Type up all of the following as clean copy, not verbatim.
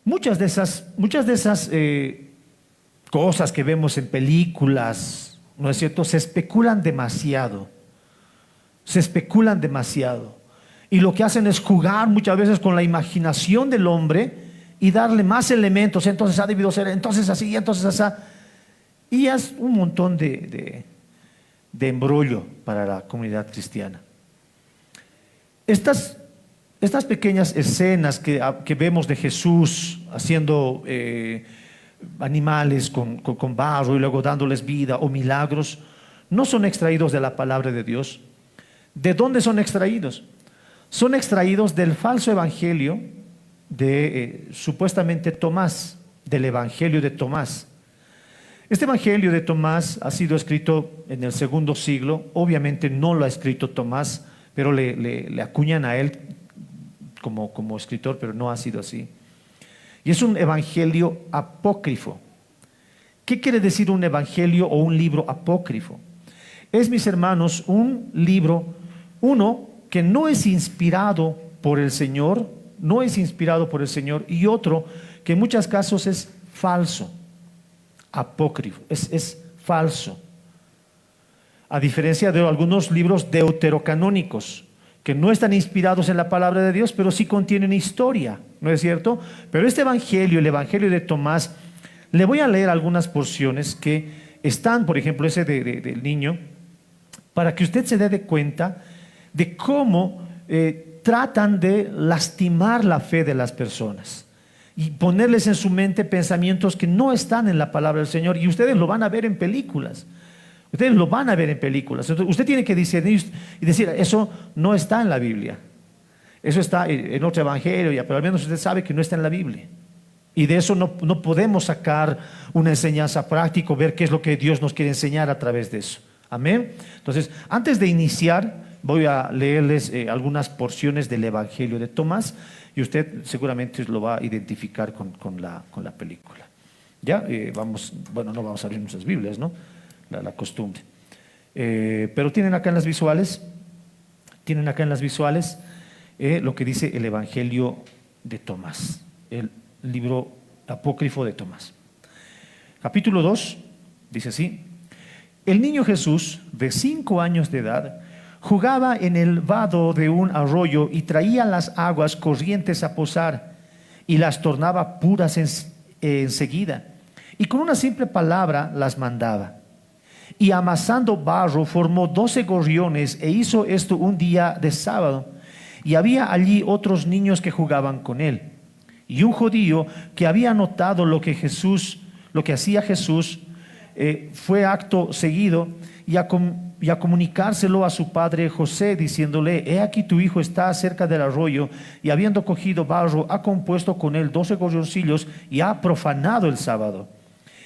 Muchas de esas cosas que vemos en películas, ¿no es cierto? Se especulan demasiado. Se especulan demasiado. Y lo que hacen es jugar muchas veces con la imaginación del hombre y darle más elementos. Entonces ha debido ser, entonces así, entonces así. Y es un montón de embrollo para la comunidad cristiana. Estas pequeñas escenas que vemos de Jesús haciendo animales con barro y luego dándoles vida o milagros, no son extraídos de la palabra de Dios. ¿De dónde son extraídos? Son extraídos del falso evangelio de supuestamente Tomás, del evangelio de Tomás. Este evangelio de Tomás ha sido escrito en el segundo siglo. Obviamente no lo ha escrito Tomás, pero le acuñan a él como escritor, pero no ha sido así. Y es un evangelio apócrifo. ¿Qué quiere decir un evangelio o un libro apócrifo? Es, mis hermanos, un libro, uno que no es inspirado por el Señor, no es inspirado por el Señor, y otro que en muchos casos es falso, apócrifo, es falso. A diferencia de algunos libros deuterocanónicos, que no están inspirados en la palabra de Dios, pero sí contienen historia, ¿no es cierto? Pero este evangelio, el evangelio de Tomás, le voy a leer algunas porciones que están, por ejemplo, ese del niño, para que usted se dé cuenta de cómo tratan de lastimar la fe de las personas y ponerles en su mente pensamientos que no están en la palabra del Señor, y ustedes lo van a ver en películas. Ustedes lo van a ver en películas. Entonces, usted tiene que discernir y decir, eso no está en la Biblia. Eso está en otro evangelio, ya, pero al menos usted sabe que no está en la Biblia. Y de eso no podemos sacar una enseñanza práctica, ver qué es lo que Dios nos quiere enseñar a través de eso. Amén. Entonces, antes de iniciar, voy a leerles algunas porciones del evangelio de Tomás, y usted seguramente lo va a identificar con la película. Ya, bueno, no vamos a abrir nuestras Biblias, ¿no? La costumbre. Pero tienen acá en las visuales, lo que dice el evangelio de Tomás, el libro apócrifo de Tomás. Capítulo 2, dice así: el niño Jesús, de 5 años de edad, jugaba en el vado de un arroyo y traía las aguas corrientes a posar y las tornaba puras enseguida, y con una simple palabra las mandaba. Y amasando barro formó 12 gorriones e hizo esto un día de sábado. Y había allí otros niños que jugaban con él. Y un judío que había notado lo que hacía Jesús, fue acto seguido y a comunicárselo a su padre José, diciéndole: he aquí tu hijo está cerca del arroyo, y habiendo cogido barro ha compuesto con él 12 gorrioncillos y ha profanado el sábado.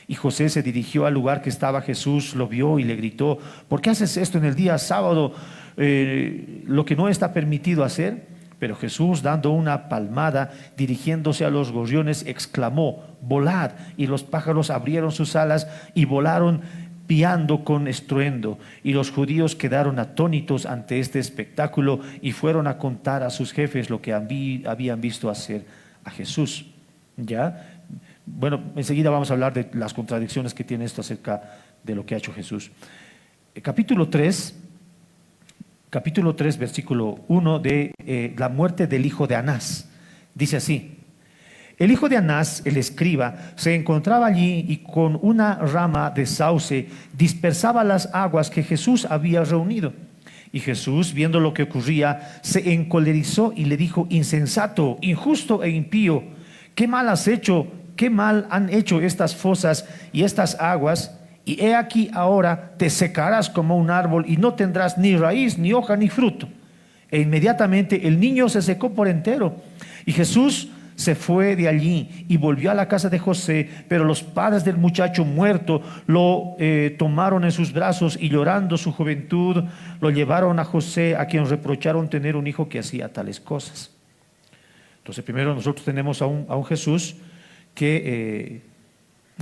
Y José se dirigió al lugar que estaba Jesús, lo vio y le gritó: ¿por qué haces esto en el día sábado, lo que no está permitido hacer? Pero Jesús, dando una palmada, dirigiéndose a los gorriones, exclamó: volad. Y los pájaros abrieron sus alas y volaron, piando con estruendo. Y los judíos quedaron atónitos ante este espectáculo y fueron a contar a sus jefes lo que habían visto hacer a Jesús. ¿Ya? Bueno, enseguida vamos a hablar de las contradicciones que tiene esto acerca de lo que ha hecho Jesús. Capítulo 3, versículo 1 de la muerte del hijo de Anás. Dice así: el hijo de Anás, el escriba, se encontraba allí y con una rama de sauce dispersaba las aguas que Jesús había reunido. Y Jesús, viendo lo que ocurría, se encolerizó y le dijo: insensato, injusto e impío, ¿qué mal has hecho? ¿Qué mal han hecho estas fosas y estas aguas? Y he aquí ahora te secarás como un árbol y no tendrás ni raíz, ni hoja, ni fruto. E inmediatamente el niño se secó por entero. Y Jesús se fue de allí y volvió a la casa de José, pero los padres del muchacho muerto lo tomaron en sus brazos y, llorando su juventud, lo llevaron a José, a quien reprocharon tener un hijo que hacía tales cosas. Entonces, primero nosotros tenemos a un Jesús que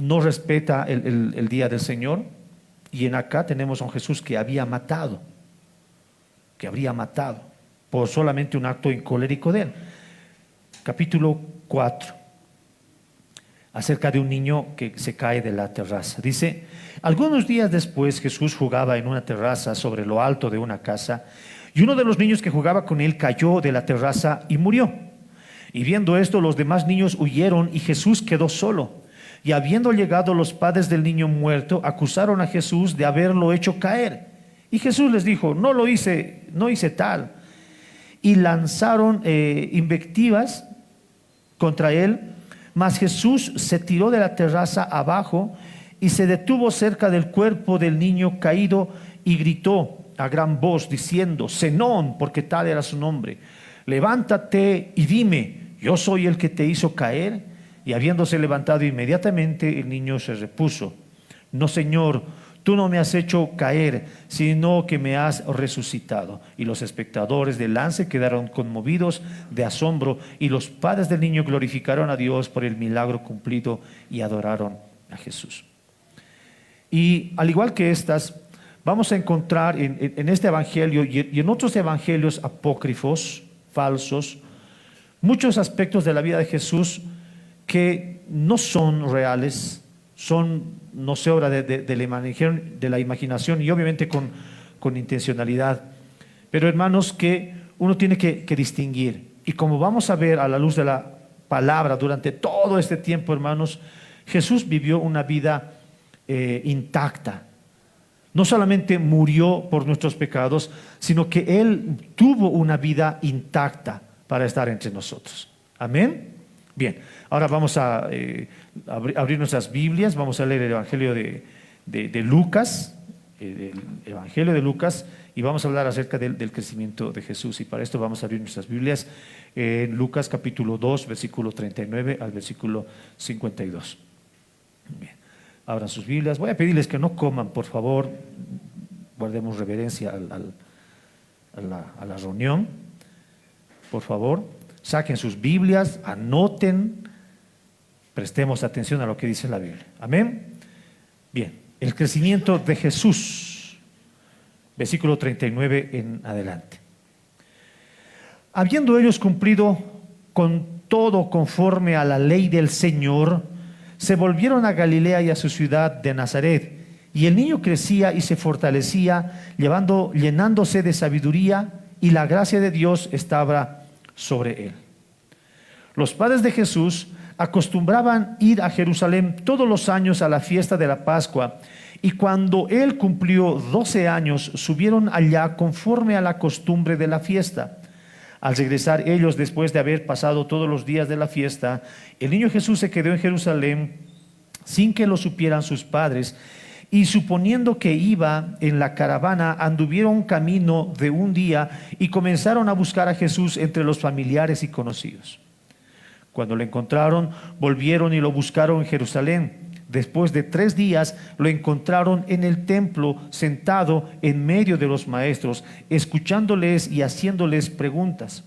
no respeta el día del Señor, y en acá tenemos a un Jesús que habría matado por solamente un acto incolérico de él. Capítulo 4, acerca de un niño que se cae de la terraza. Dice, algunos días después Jesús jugaba en una terraza sobre lo alto de una casa, y uno de los niños que jugaba con él cayó de la terraza y murió. Y viendo esto, los demás niños huyeron y Jesús quedó solo. Y habiendo llegado los padres del niño muerto, acusaron a Jesús de haberlo hecho caer. Y Jesús les dijo, no hice tal. Y lanzaron invectivas contra él, mas Jesús se tiró de la terraza abajo y se detuvo cerca del cuerpo del niño caído y gritó a gran voz diciendo, Zenón, porque tal era su nombre, levántate y dime, ¿yo soy el que te hizo caer? Y habiéndose levantado inmediatamente, el niño se repuso. No, Señor, tú no me has hecho caer, sino que me has resucitado. Y los espectadores del lance quedaron conmovidos de asombro, y los padres del niño glorificaron a Dios por el milagro cumplido y adoraron a Jesús. Y al igual que estas, vamos a encontrar en este evangelio y en otros evangelios apócrifos, falsos, muchos aspectos de la vida de Jesús que no son reales, son, no sé, obra de la imaginación y obviamente con intencionalidad. Pero hermanos, que uno tiene que distinguir. Y como vamos a ver a la luz de la palabra durante todo este tiempo, hermanos, Jesús vivió una vida intacta. No solamente murió por nuestros pecados, sino que Él tuvo una vida intacta para estar entre nosotros. Amén. Bien, ahora vamos a abrir nuestras Biblias, vamos a leer el Evangelio de Lucas, el Evangelio de Lucas, y vamos a hablar acerca del crecimiento de Jesús. Y para esto vamos a abrir nuestras Biblias en Lucas capítulo 2, versículo 39 al versículo 52. Bien. Abran sus Biblias. Voy a pedirles que no coman, por favor. Guardemos reverencia a la reunión. Por favor, saquen sus Biblias, anoten, prestemos atención a lo que dice la Biblia. Amén. Bien, el crecimiento de Jesús. Versículo 39 en adelante. Habiendo ellos cumplido con todo conforme a la ley del Señor, se volvieron a Galilea y a su ciudad de Nazaret. Y el niño crecía y se fortalecía, llenándose de sabiduría, y la gracia de Dios estaba sobre él. Los padres de Jesús acostumbraban ir a Jerusalén todos los años a la fiesta de la Pascua, y cuando él cumplió 12 años, subieron allá conforme a la costumbre de la fiesta. Al regresar ellos, después de haber pasado todos los días de la fiesta, el niño Jesús se quedó en Jerusalén sin que lo supieran sus padres, y suponiendo que iba en la caravana, anduvieron camino de un día y comenzaron a buscar a Jesús entre los familiares y conocidos. Cuando lo encontraron, volvieron y lo buscaron en Jerusalén. Después de 3 días lo encontraron en el templo, sentado en medio de los maestros, escuchándoles y haciéndoles preguntas.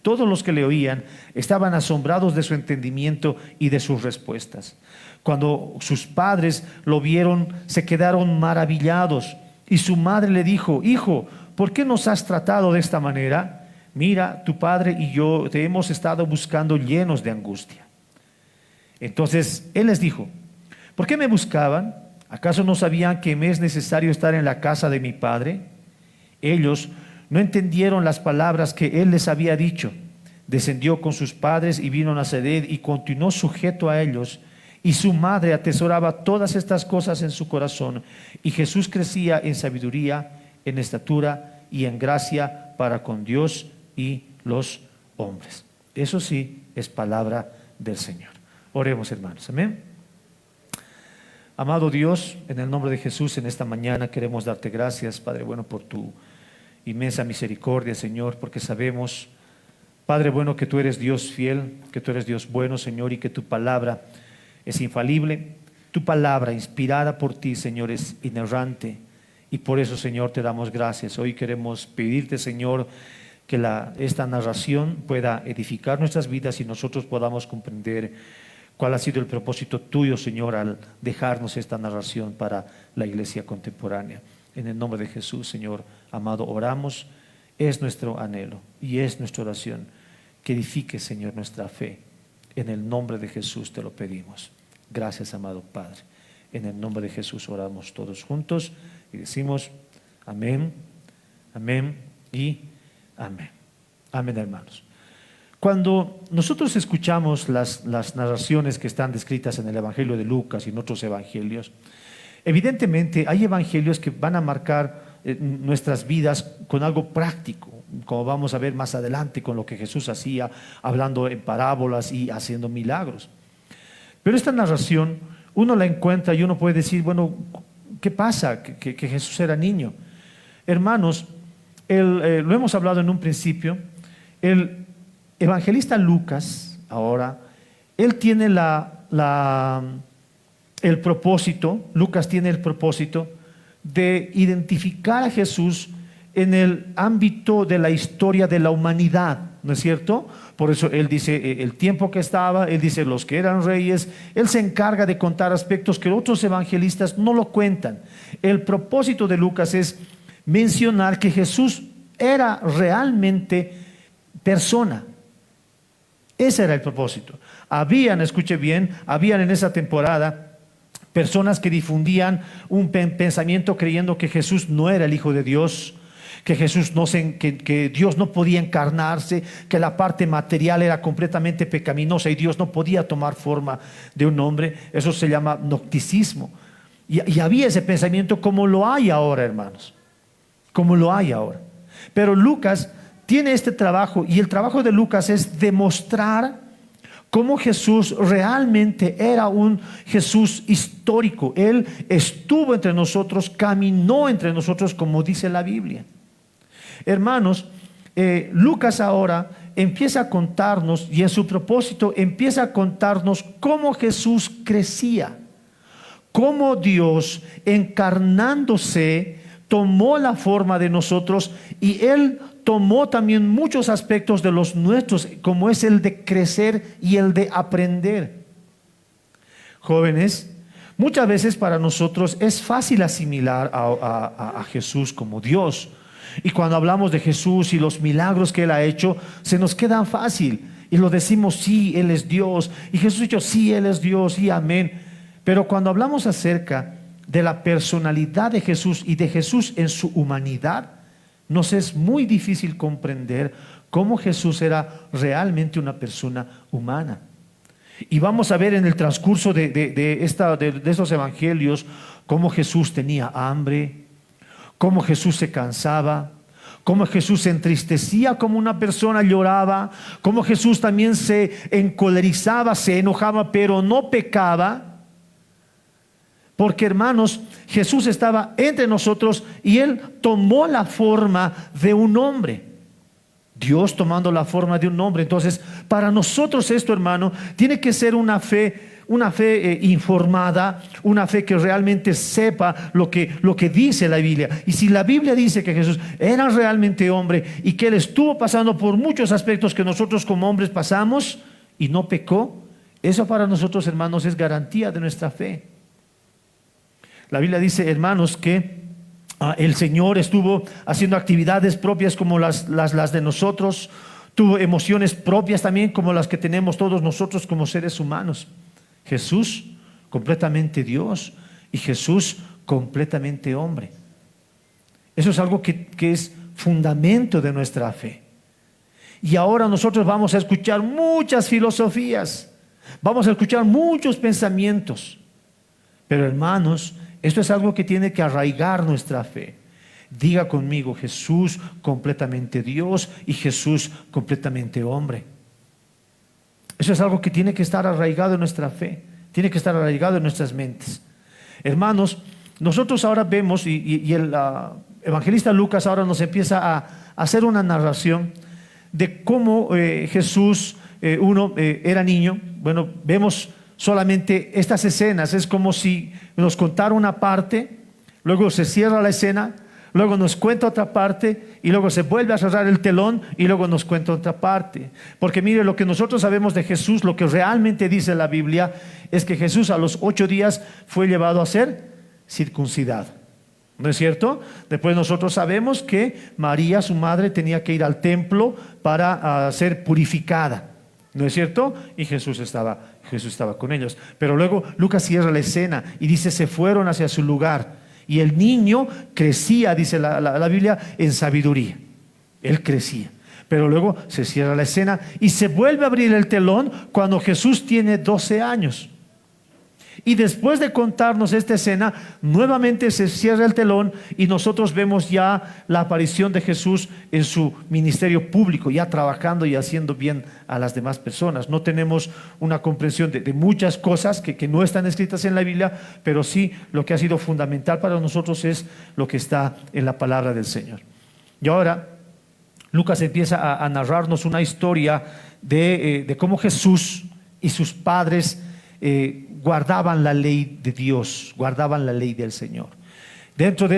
Todos los que le oían estaban asombrados de su entendimiento y de sus respuestas. Cuando sus padres lo vieron, se quedaron maravillados. Y su madre le dijo: Hijo, ¿por qué nos has tratado de esta manera? Mira, tu padre y yo te hemos estado buscando llenos de angustia. Entonces él les dijo: ¿por qué me buscaban? ¿Acaso no sabían que me es necesario estar en la casa de mi padre? Ellos no entendieron las palabras que él les había dicho. Descendió con sus padres y vino a Nazaret y continuó sujeto a ellos. Y su madre atesoraba todas estas cosas en su corazón. Y Jesús crecía en sabiduría, en estatura y en gracia para con Dios y los hombres. Eso sí es palabra del Señor. Oremos, hermanos. Amén. Amado Dios, en el nombre de Jesús, en esta mañana queremos darte gracias, Padre bueno, por tu inmensa misericordia, Señor, porque sabemos, Padre bueno, que tú eres Dios fiel, que tú eres Dios bueno, Señor, y que tu palabra es infalible. Tu palabra inspirada por ti, Señor, es inerrante, y por eso, Señor, te damos gracias. Hoy queremos pedirte, Señor, que esta narración pueda edificar nuestras vidas y nosotros podamos comprender cuál ha sido el propósito tuyo, Señor, al dejarnos esta narración para la iglesia contemporánea. En el nombre de Jesús, Señor amado, oramos. Es nuestro anhelo y es nuestra oración que edifique, Señor, nuestra fe. En el nombre de Jesús te lo pedimos. Gracias, amado Padre. En el nombre de Jesús oramos todos juntos y decimos amén, amén y amén. Amén, hermanos. Cuando nosotros escuchamos las narraciones que están descritas en el Evangelio de Lucas y en otros evangelios, evidentemente hay evangelios que van a marcar nuestras vidas con algo práctico, como vamos a ver más adelante con lo que Jesús hacía, hablando en parábolas y haciendo milagros. Pero esta narración uno la encuentra y uno puede decir, bueno, ¿qué pasa? Que Jesús era niño. Hermanos, lo hemos hablado en un principio, el evangelista Lucas, ahora, él tiene el propósito, Lucas tiene el propósito de identificar a Jesús en el ámbito de la historia de la humanidad, ¿no es cierto? Por eso él dice el tiempo que estaba, él dice los que eran reyes, él se encarga de contar aspectos que otros evangelistas no lo cuentan. El propósito de Lucas es mencionar que Jesús era realmente persona. Ese era el propósito. Escuche bien, habían en esa temporada personas que difundían un pensamiento creyendo que Jesús no era el Hijo de Dios, que Dios no podía encarnarse, que la parte material era completamente pecaminosa y Dios no podía tomar forma de un hombre. Eso se llama gnosticismo. Y había ese pensamiento como lo hay ahora, hermanos, como lo hay ahora. Pero Lucas tiene este trabajo, y el trabajo de Lucas es demostrar cómo Jesús realmente era un Jesús histórico. Él estuvo entre nosotros, caminó entre nosotros, como dice la Biblia. Hermanos, Lucas ahora empieza a contarnos, y en su propósito empieza a contarnos cómo Jesús crecía, cómo Dios encarnándose tomó la forma de nosotros, y Él tomó también muchos aspectos de los nuestros, como es el de crecer y el de aprender. Jóvenes, muchas veces para nosotros es fácil asimilar a Jesús como Dios. Y cuando hablamos de Jesús y los milagros que Él ha hecho, se nos quedan fácil. Y lo decimos, sí, Él es Dios. Y Jesús ha dicho, sí, Él es Dios, y amén. Pero cuando hablamos acerca de la personalidad de Jesús y de Jesús en su humanidad, nos es muy difícil comprender cómo Jesús era realmente una persona humana. Y vamos a ver en el transcurso de estos evangelios cómo Jesús tenía hambre, cómo Jesús se cansaba, cómo Jesús se entristecía, como una persona lloraba, cómo Jesús también se encolerizaba, se enojaba, pero no pecaba. Porque, hermanos, Jesús estaba entre nosotros y Él tomó la forma de un hombre. Dios tomando la forma de un hombre. Entonces, para nosotros esto, hermano, tiene que ser una fe informada, una fe que realmente sepa lo que dice la Biblia. Y si la Biblia dice que Jesús era realmente hombre y que Él estuvo pasando por muchos aspectos que nosotros como hombres pasamos y no pecó, eso para nosotros, hermanos, es garantía de nuestra fe. La Biblia dice, hermanos, que el Señor estuvo haciendo actividades propias como las de nosotros, tuvo emociones propias también como las que tenemos todos nosotros como seres humanos. Jesús completamente Dios y Jesús completamente hombre. Eso es algo que es fundamento de nuestra fe. Y ahora nosotros vamos a escuchar muchas filosofías, vamos a escuchar muchos pensamientos, pero, hermanos, esto es algo que tiene que arraigar nuestra fe. Diga conmigo, Jesús completamente Dios y Jesús completamente hombre. Eso es algo que tiene que estar arraigado en nuestra fe, tiene que estar arraigado en nuestras mentes. Hermanos, nosotros ahora vemos, y el evangelista Lucas ahora nos empieza a hacer una narración de cómo Jesús, era niño. Bueno, vemos solamente estas escenas, es como si nos contara una parte, luego se cierra la escena, luego nos cuenta otra parte y luego se vuelve a cerrar el telón y luego nos cuenta otra parte. Porque mire, lo que nosotros sabemos de Jesús, lo que realmente dice la Biblia, es que Jesús a los 8 días fue llevado a ser circuncidado. ¿No es cierto? Después nosotros sabemos que María, su madre, tenía que ir al templo para ser purificada. ¿No es cierto? Y Jesús estaba con ellos. Pero luego Lucas cierra la escena y dice, se fueron hacia su lugar. Y el niño crecía, dice la Biblia, en sabiduría. Él crecía. Pero luego se cierra la escena y se vuelve a abrir el telón cuando Jesús tiene 12 años. Y después de contarnos esta escena, nuevamente se cierra el telón y nosotros vemos ya la aparición de Jesús en su ministerio público, ya trabajando y haciendo bien a las demás personas. No tenemos una comprensión de muchas cosas que no están escritas en la Biblia, pero sí lo que ha sido fundamental para nosotros es lo que está en la palabra del Señor. Y ahora Lucas empieza a narrarnos una historia de cómo Jesús y sus padres guardaban la ley de Dios, guardaban la ley del Señor. Dentro de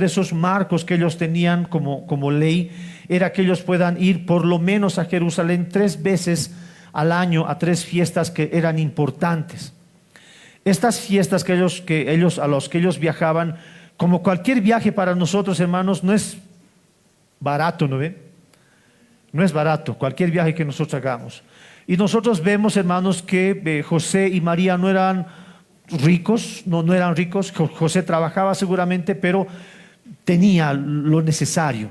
esos marcos que ellos tenían como ley, era que ellos puedan ir por lo menos a Jerusalén 3 veces al año a 3 fiestas que eran importantes. Estas fiestas a los que ellos viajaban, como cualquier viaje para nosotros, hermanos, no es barato, ¿no ven? No es barato cualquier viaje que nosotros hagamos. Y nosotros vemos, hermanos, que José y María no eran ricos, no eran ricos. José trabajaba seguramente, pero tenía lo necesario.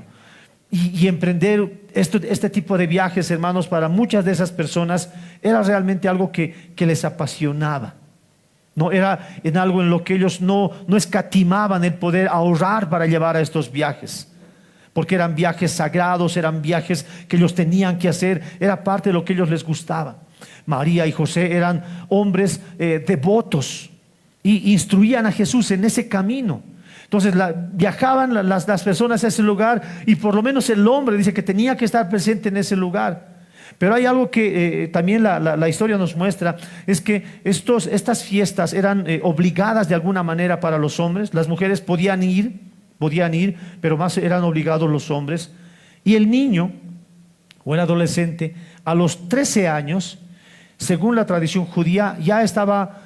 Y emprender este tipo de viajes, hermanos, para muchas de esas personas era realmente algo que les apasionaba. No era en algo en lo que ellos no escatimaban el poder ahorrar para llevar a estos viajes. Porque eran viajes sagrados, eran viajes que ellos tenían que hacer, era parte de lo que a ellos les gustaba. María y José eran hombres devotos y instruían a Jesús en ese camino. Entonces viajaban las personas a ese lugar y por lo menos el hombre dice que tenía que estar presente en ese lugar. Pero hay algo que también la historia nos muestra, es que estas fiestas eran obligadas de alguna manera para los hombres. Las mujeres podían ir, pero más eran obligados los hombres. Y el niño o el adolescente a los 13 años, según la tradición judía, ya estaba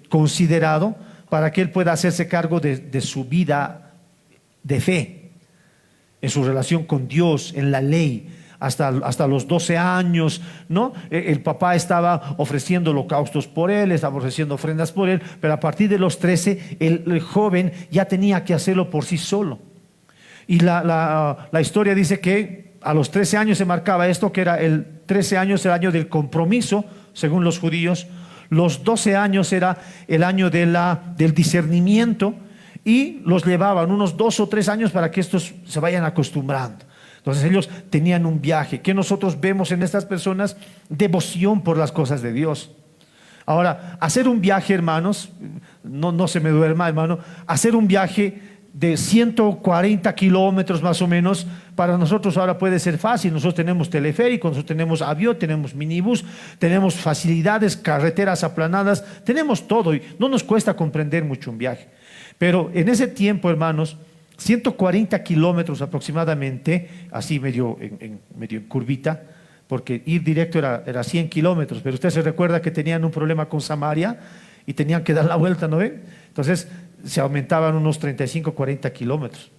considerado para que él pueda hacerse cargo de su vida de fe, en su relación con Dios, en la ley. Hasta los 12 años, ¿no? El papá estaba ofreciendo holocaustos por él, estaba ofreciendo ofrendas por él, pero a partir de los 13, el joven ya tenía que hacerlo por sí solo. Y la historia dice que a los 13 años se marcaba esto, que era el 13 años el año del compromiso, según los judíos. Los 12 años era el año del discernimiento, y los llevaban unos 2 o 3 años para que estos se vayan acostumbrando. Entonces ellos tenían un viaje. ¿Qué nosotros vemos en estas personas? Devoción por las cosas de Dios. Ahora, hacer un viaje, hermanos, no se me duerma, hermano, hacer un viaje de 140 kilómetros más o menos, para nosotros ahora puede ser fácil. Nosotros tenemos teleférico, nosotros tenemos avión, tenemos minibús, tenemos facilidades, carreteras aplanadas, tenemos todo y no nos cuesta comprender mucho un viaje. Pero en ese tiempo, hermanos, 140 kilómetros aproximadamente, así medio en curvita, porque ir directo era 100 kilómetros, pero usted se recuerda que tenían un problema con Samaria y tenían que dar la vuelta, ¿no ven? Entonces se aumentaban unos 35, 40 kilómetros.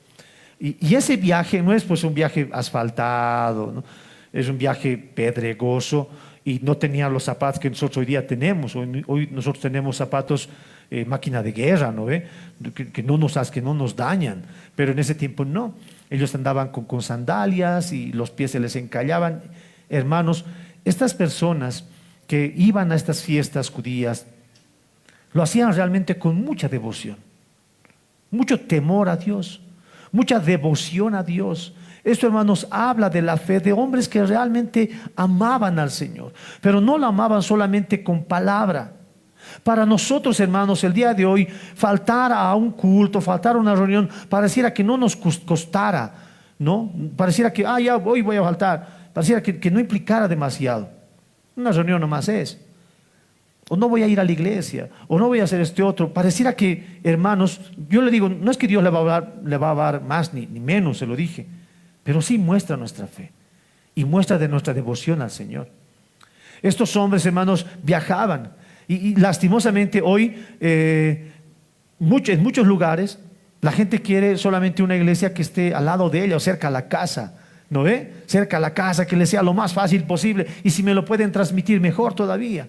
Y ese viaje no es pues un viaje asfaltado, ¿no? Es un viaje pedregoso y no tenía los zapatos que nosotros hoy día tenemos. Hoy nosotros tenemos zapatos máquina de guerra, ¿no ve? Que no nos dañan, pero en ese tiempo no. Ellos andaban con sandalias y los pies se les encallaban. Hermanos, estas personas que iban a estas fiestas judías lo hacían realmente con mucha devoción, mucho temor a Dios, mucha devoción a Dios. Esto, hermanos, habla de la fe de hombres que realmente amaban al Señor, pero no lo amaban solamente con palabra. Para nosotros, hermanos, el día de hoy, faltar a un culto, faltar a una reunión, pareciera que no nos costara, ¿no? Pareciera que, ya hoy voy a faltar, pareciera que no implicara demasiado. Una reunión nomás es. O no voy a ir a la iglesia, o no voy a hacer este otro. Pareciera que, hermanos, yo le digo, no es que Dios le va a dar más ni menos, se lo dije, pero sí muestra nuestra fe y muestra de nuestra devoción al Señor. Estos hombres, hermanos, viajaban. Y lastimosamente hoy, en muchos lugares, la gente quiere solamente una iglesia que esté al lado de ella o cerca a la casa. ¿no ve? Cerca a la casa, que le sea lo más fácil posible. Y si me lo pueden transmitir, mejor todavía.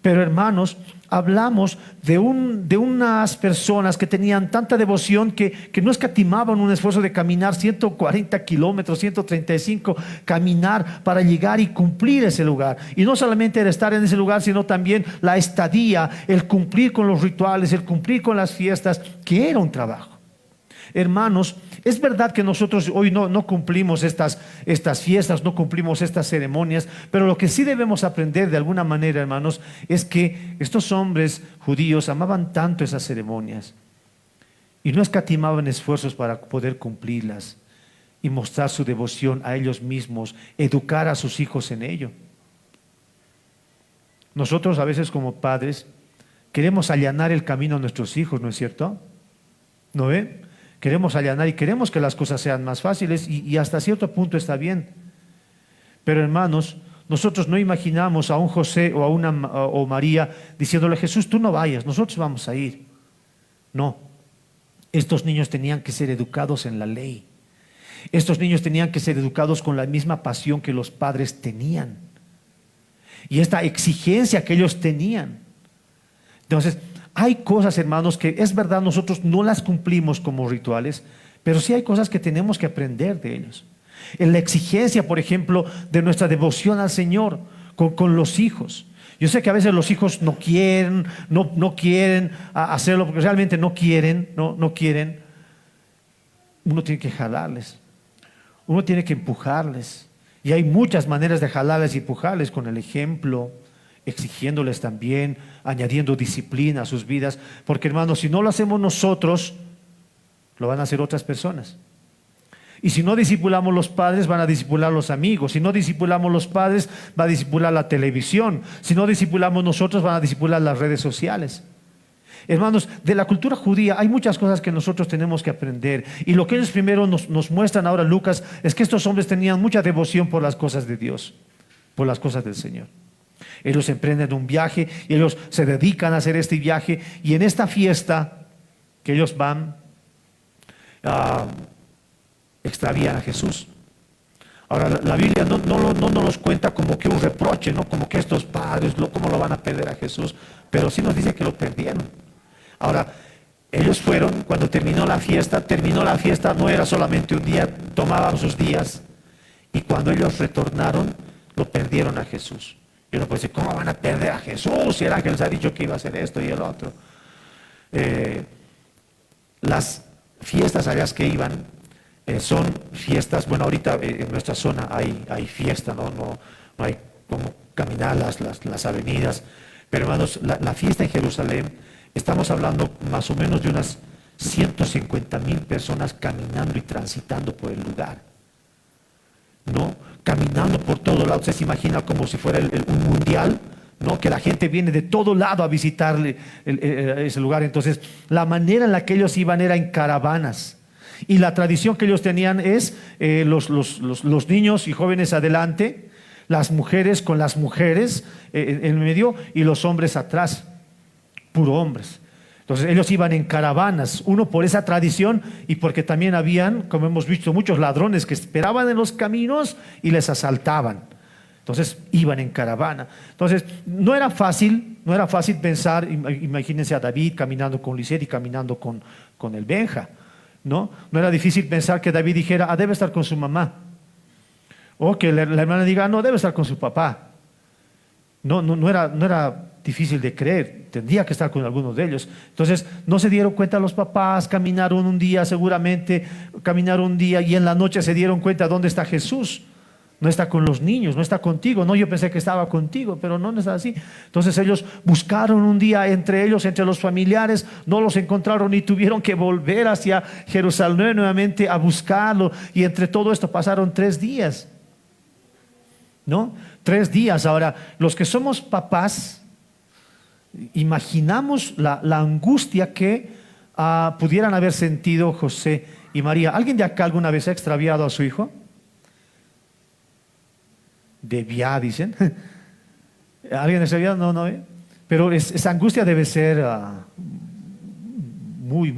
Pero hermanos, hablamos de unas personas que tenían tanta devoción que no escatimaban un esfuerzo de caminar 140 kilómetros, 135, caminar para llegar y cumplir ese lugar. Y no solamente el estar en ese lugar, sino también la estadía, el cumplir con los rituales, el cumplir con las fiestas, que era un trabajo. Hermanos, es verdad que nosotros hoy no cumplimos estas fiestas, no cumplimos estas ceremonias, pero lo que sí debemos aprender de alguna manera, hermanos, es que estos hombres judíos amaban tanto esas ceremonias y no escatimaban esfuerzos para poder cumplirlas y mostrar su devoción a ellos mismos, educar a sus hijos en ello. Nosotros a veces como padres queremos allanar el camino a nuestros hijos, ¿no es cierto? ¿No ve? Queremos allanar y queremos que las cosas sean más fáciles y hasta cierto punto está bien. Pero hermanos, nosotros no imaginamos a un José o María diciéndole: Jesús, tú no vayas, nosotros vamos a ir. No, estos niños tenían que ser educados en la ley. Estos niños tenían que ser educados con la misma pasión que los padres tenían y esta exigencia que ellos tenían. Entonces, hay cosas, hermanos, que es verdad nosotros no las cumplimos como rituales, pero sí hay cosas que tenemos que aprender de ellos. En la exigencia, por ejemplo, de nuestra devoción al Señor con los hijos. Yo sé que a veces los hijos no quieren hacerlo porque realmente no quieren. Uno tiene que jalarles, uno tiene que empujarles. Y hay muchas maneras de jalarles y empujarles: con el ejemplo, exigiéndoles también, añadiendo disciplina a sus vidas, porque hermanos, si no lo hacemos nosotros, lo van a hacer otras personas. Y si no discipulamos los padres, van a discipular los amigos. Si no discipulamos los padres, va a discipular la televisión. Si no discipulamos nosotros, van a discipular las redes sociales. Hermanos, de la cultura judía hay muchas cosas que nosotros tenemos que aprender. Y lo que ellos primero nos muestran ahora, Lucas, es que estos hombres tenían mucha devoción por las cosas de Dios, por las cosas del Señor. Ellos emprenden un viaje y ellos se dedican a hacer este viaje, y en esta fiesta que ellos van, extravían a Jesús. Ahora la Biblia no nos cuenta como que un reproche, ¿no? Como que estos padres, ¿cómo lo van a perder a Jesús? Pero sí nos dice que lo perdieron. Ahora, ellos fueron, cuando terminó la fiesta, no era solamente un día, tomaban sus días, y cuando ellos retornaron, lo perdieron a Jesús. Y uno puede decir: ¿cómo van a perder a Jesús si el ángel les ha dicho que iba a hacer esto y el otro? Las fiestas a las que iban son fiestas, bueno, ahorita en nuestra zona hay fiesta, no hay como caminar las avenidas, pero hermanos, la fiesta en Jerusalén, estamos hablando más o menos de unas 150,000 personas caminando y transitando por el lugar, ¿no? Caminando por todo lado. Usted se imagina como si fuera un mundial, ¿no? Que la gente viene de todo lado a visitarle ese lugar. Entonces, la manera en la que ellos iban era en caravanas. Y la tradición que ellos tenían es los niños y jóvenes adelante, las mujeres con las mujeres en medio y los hombres atrás, puro hombres. Entonces ellos iban en caravanas, uno por esa tradición y porque también habían, como hemos visto, muchos ladrones que esperaban en los caminos y les asaltaban. Entonces iban en caravana. Entonces no era fácil pensar, imagínense a David caminando con Lisette y caminando con el Benja, ¿no? No era difícil pensar que David dijera: debe estar con su mamá. O que la hermana diga: no, debe estar con su papá. No era difícil de creer, tendría que estar con algunos de ellos. Entonces no se dieron cuenta los papás, caminaron un día y en la noche se dieron cuenta: ¿dónde está Jesús? No está con los niños, no está contigo. No, yo pensé que estaba contigo, pero no está así. Entonces ellos buscaron un día entre ellos, entre los familiares, no los encontraron y tuvieron que volver hacia Jerusalén nuevamente a buscarlo, y entre todo esto pasaron 3 días, ¿no? 3 días. Ahora, los que somos papás, imaginamos la angustia que pudieran haber sentido José y María. ¿Alguien de acá alguna vez ha extraviado a su hijo? Debía, dicen. ¿Alguien ha extraviado? No. Pero esa angustia debe ser muy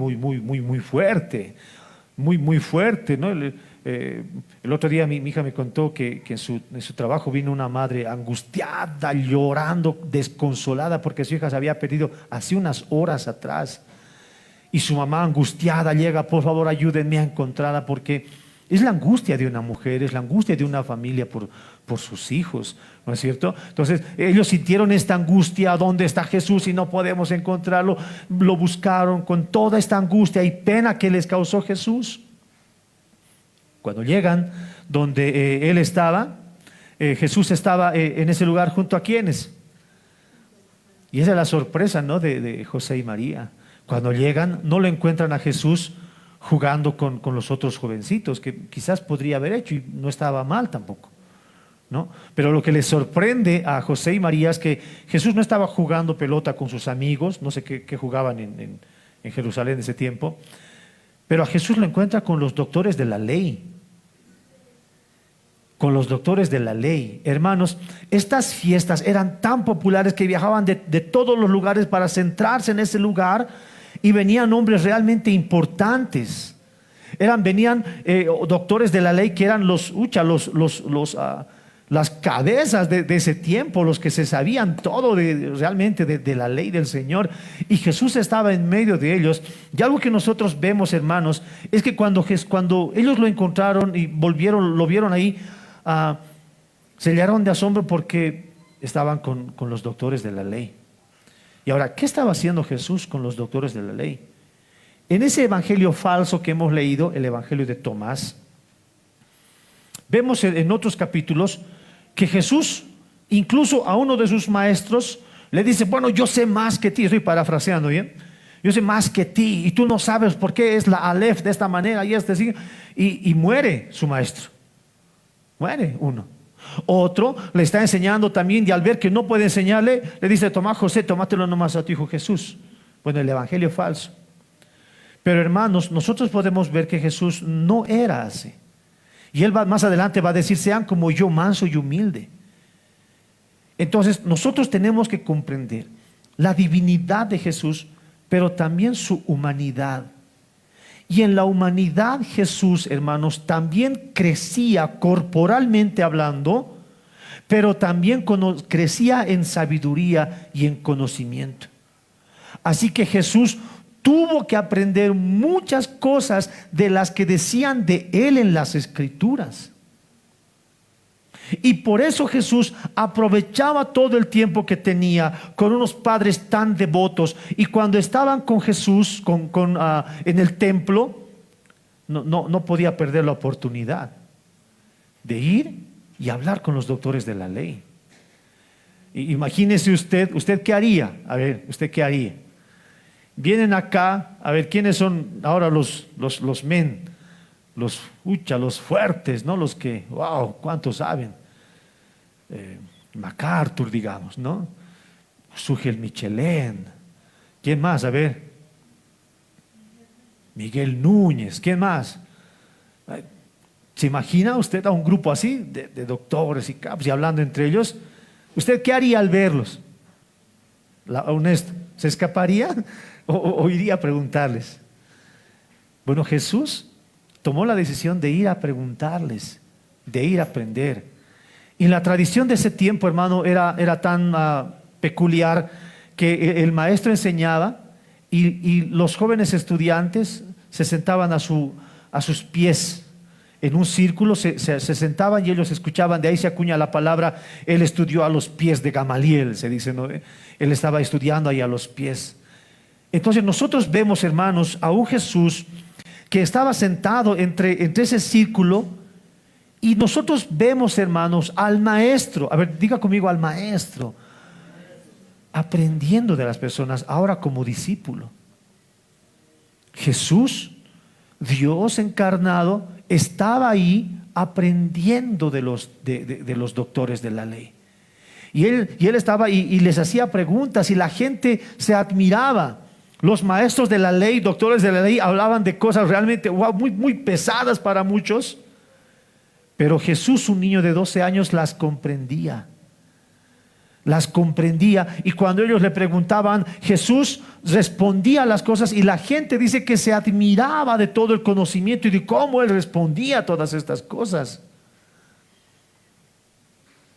fuerte. Muy fuerte, ¿no? El otro día mi hija me contó que en su trabajo vino una madre angustiada, llorando, desconsolada, porque su hija se había perdido hace unas horas atrás. Y su mamá angustiada llega, por favor ayúdenme a encontrarla, porque es la angustia de una mujer, es la angustia de una familia por sus hijos, ¿no es cierto? Entonces ellos sintieron esta angustia: ¿dónde está Jesús? Y no podemos encontrarlo. Lo buscaron con toda esta angustia y pena que les causó Jesús. Cuando llegan donde él estaba, Jesús estaba en ese lugar junto a quienes. Y esa es la sorpresa, ¿no?, de José y María. Cuando llegan, no lo encuentran a Jesús jugando con los otros jovencitos, que quizás podría haber hecho y no estaba mal tampoco, ¿no? Pero lo que les sorprende a José y María es que Jesús no estaba jugando pelota con sus amigos, no sé qué jugaban en Jerusalén en ese tiempo, pero a Jesús lo encuentra con los doctores de la ley. Con los doctores de la ley. Hermanos, estas fiestas eran tan populares que viajaban de todos los lugares para centrarse en ese lugar, y venían hombres realmente importantes. Venían doctores de la ley que eran las cabezas de ese tiempo, los que se sabían todo realmente de la ley del Señor, y Jesús estaba en medio de ellos. Y algo que nosotros vemos, hermanos, es que cuando ellos lo encontraron y lo vieron ahí, se llenaron de asombro porque estaban con los doctores de la ley. Y ahora, ¿qué estaba haciendo Jesús con los doctores de la ley? En ese evangelio falso que hemos leído, el evangelio de Tomás, vemos en otros capítulos que Jesús, incluso a uno de sus maestros, le dice: bueno, yo sé más que ti. Estoy parafraseando, ¿bien? Yo sé más que ti y tú no sabes por qué es la Aleph de esta manera y muere su maestro. Muere uno. Otro le está enseñando también, y al ver que no puede enseñarle, le dice: toma, José, tómatelo nomás a tu hijo Jesús. Bueno, el evangelio falso. Pero hermanos, nosotros podemos ver que Jesús no era así. Y él más adelante va a decir: sean como yo, manso y humilde. Entonces nosotros tenemos que comprender la divinidad de Jesús, pero también su humanidad. Y en la humanidad Jesús, hermanos, también crecía corporalmente hablando, pero también crecía en sabiduría y en conocimiento. Así que Jesús tuvo que aprender muchas cosas de las que decían de él en las Escrituras. Y por eso Jesús aprovechaba todo el tiempo que tenía con unos padres tan devotos. Y cuando estaban con Jesús en el templo, no podía perder la oportunidad de ir y hablar con los doctores de la ley. Imagínese usted qué haría. A ver, ¿usted qué haría? Vienen acá, a ver, ¿quiénes son ahora los men? Los fuertes, ¿no? Los que, wow, ¿cuántos saben? MacArthur, digamos, ¿no? Sugel Michelén. ¿Quién más? A ver. Miguel Núñez. ¿Quién más? ¿Se imagina usted a un grupo así de doctores y capos y hablando entre ellos? ¿Usted qué haría al verlos? Honesto, ¿se escaparía o iría a preguntarles? Bueno, Jesús tomó la decisión de ir a preguntarles, de ir a aprender. Y la tradición de ese tiempo, hermano, era tan peculiar que el maestro enseñaba y los jóvenes estudiantes se sentaban a sus pies en un círculo, se sentaban y ellos escuchaban. De ahí se acuña la palabra: él estudió a los pies de Gamaliel, se dice, ¿no? Él estaba estudiando ahí a los pies. Entonces nosotros vemos, hermanos, a un Jesús que estaba sentado entre ese círculo, y nosotros vemos, hermanos, al maestro. A ver, diga conmigo: al maestro, aprendiendo de las personas, ahora como discípulo. Jesús, Dios encarnado, estaba ahí aprendiendo de los doctores de la ley. Y él estaba y les hacía preguntas, y la gente se admiraba. Los maestros de la ley, doctores de la ley, hablaban de cosas realmente muy, muy pesadas para muchos. Pero Jesús, un niño de 12 años, las comprendía. las comprendía, y cuando ellos le preguntaban, Jesús respondía a las cosas, y la gente dice que se admiraba de todo el conocimiento y de cómo él respondía a todas estas cosas.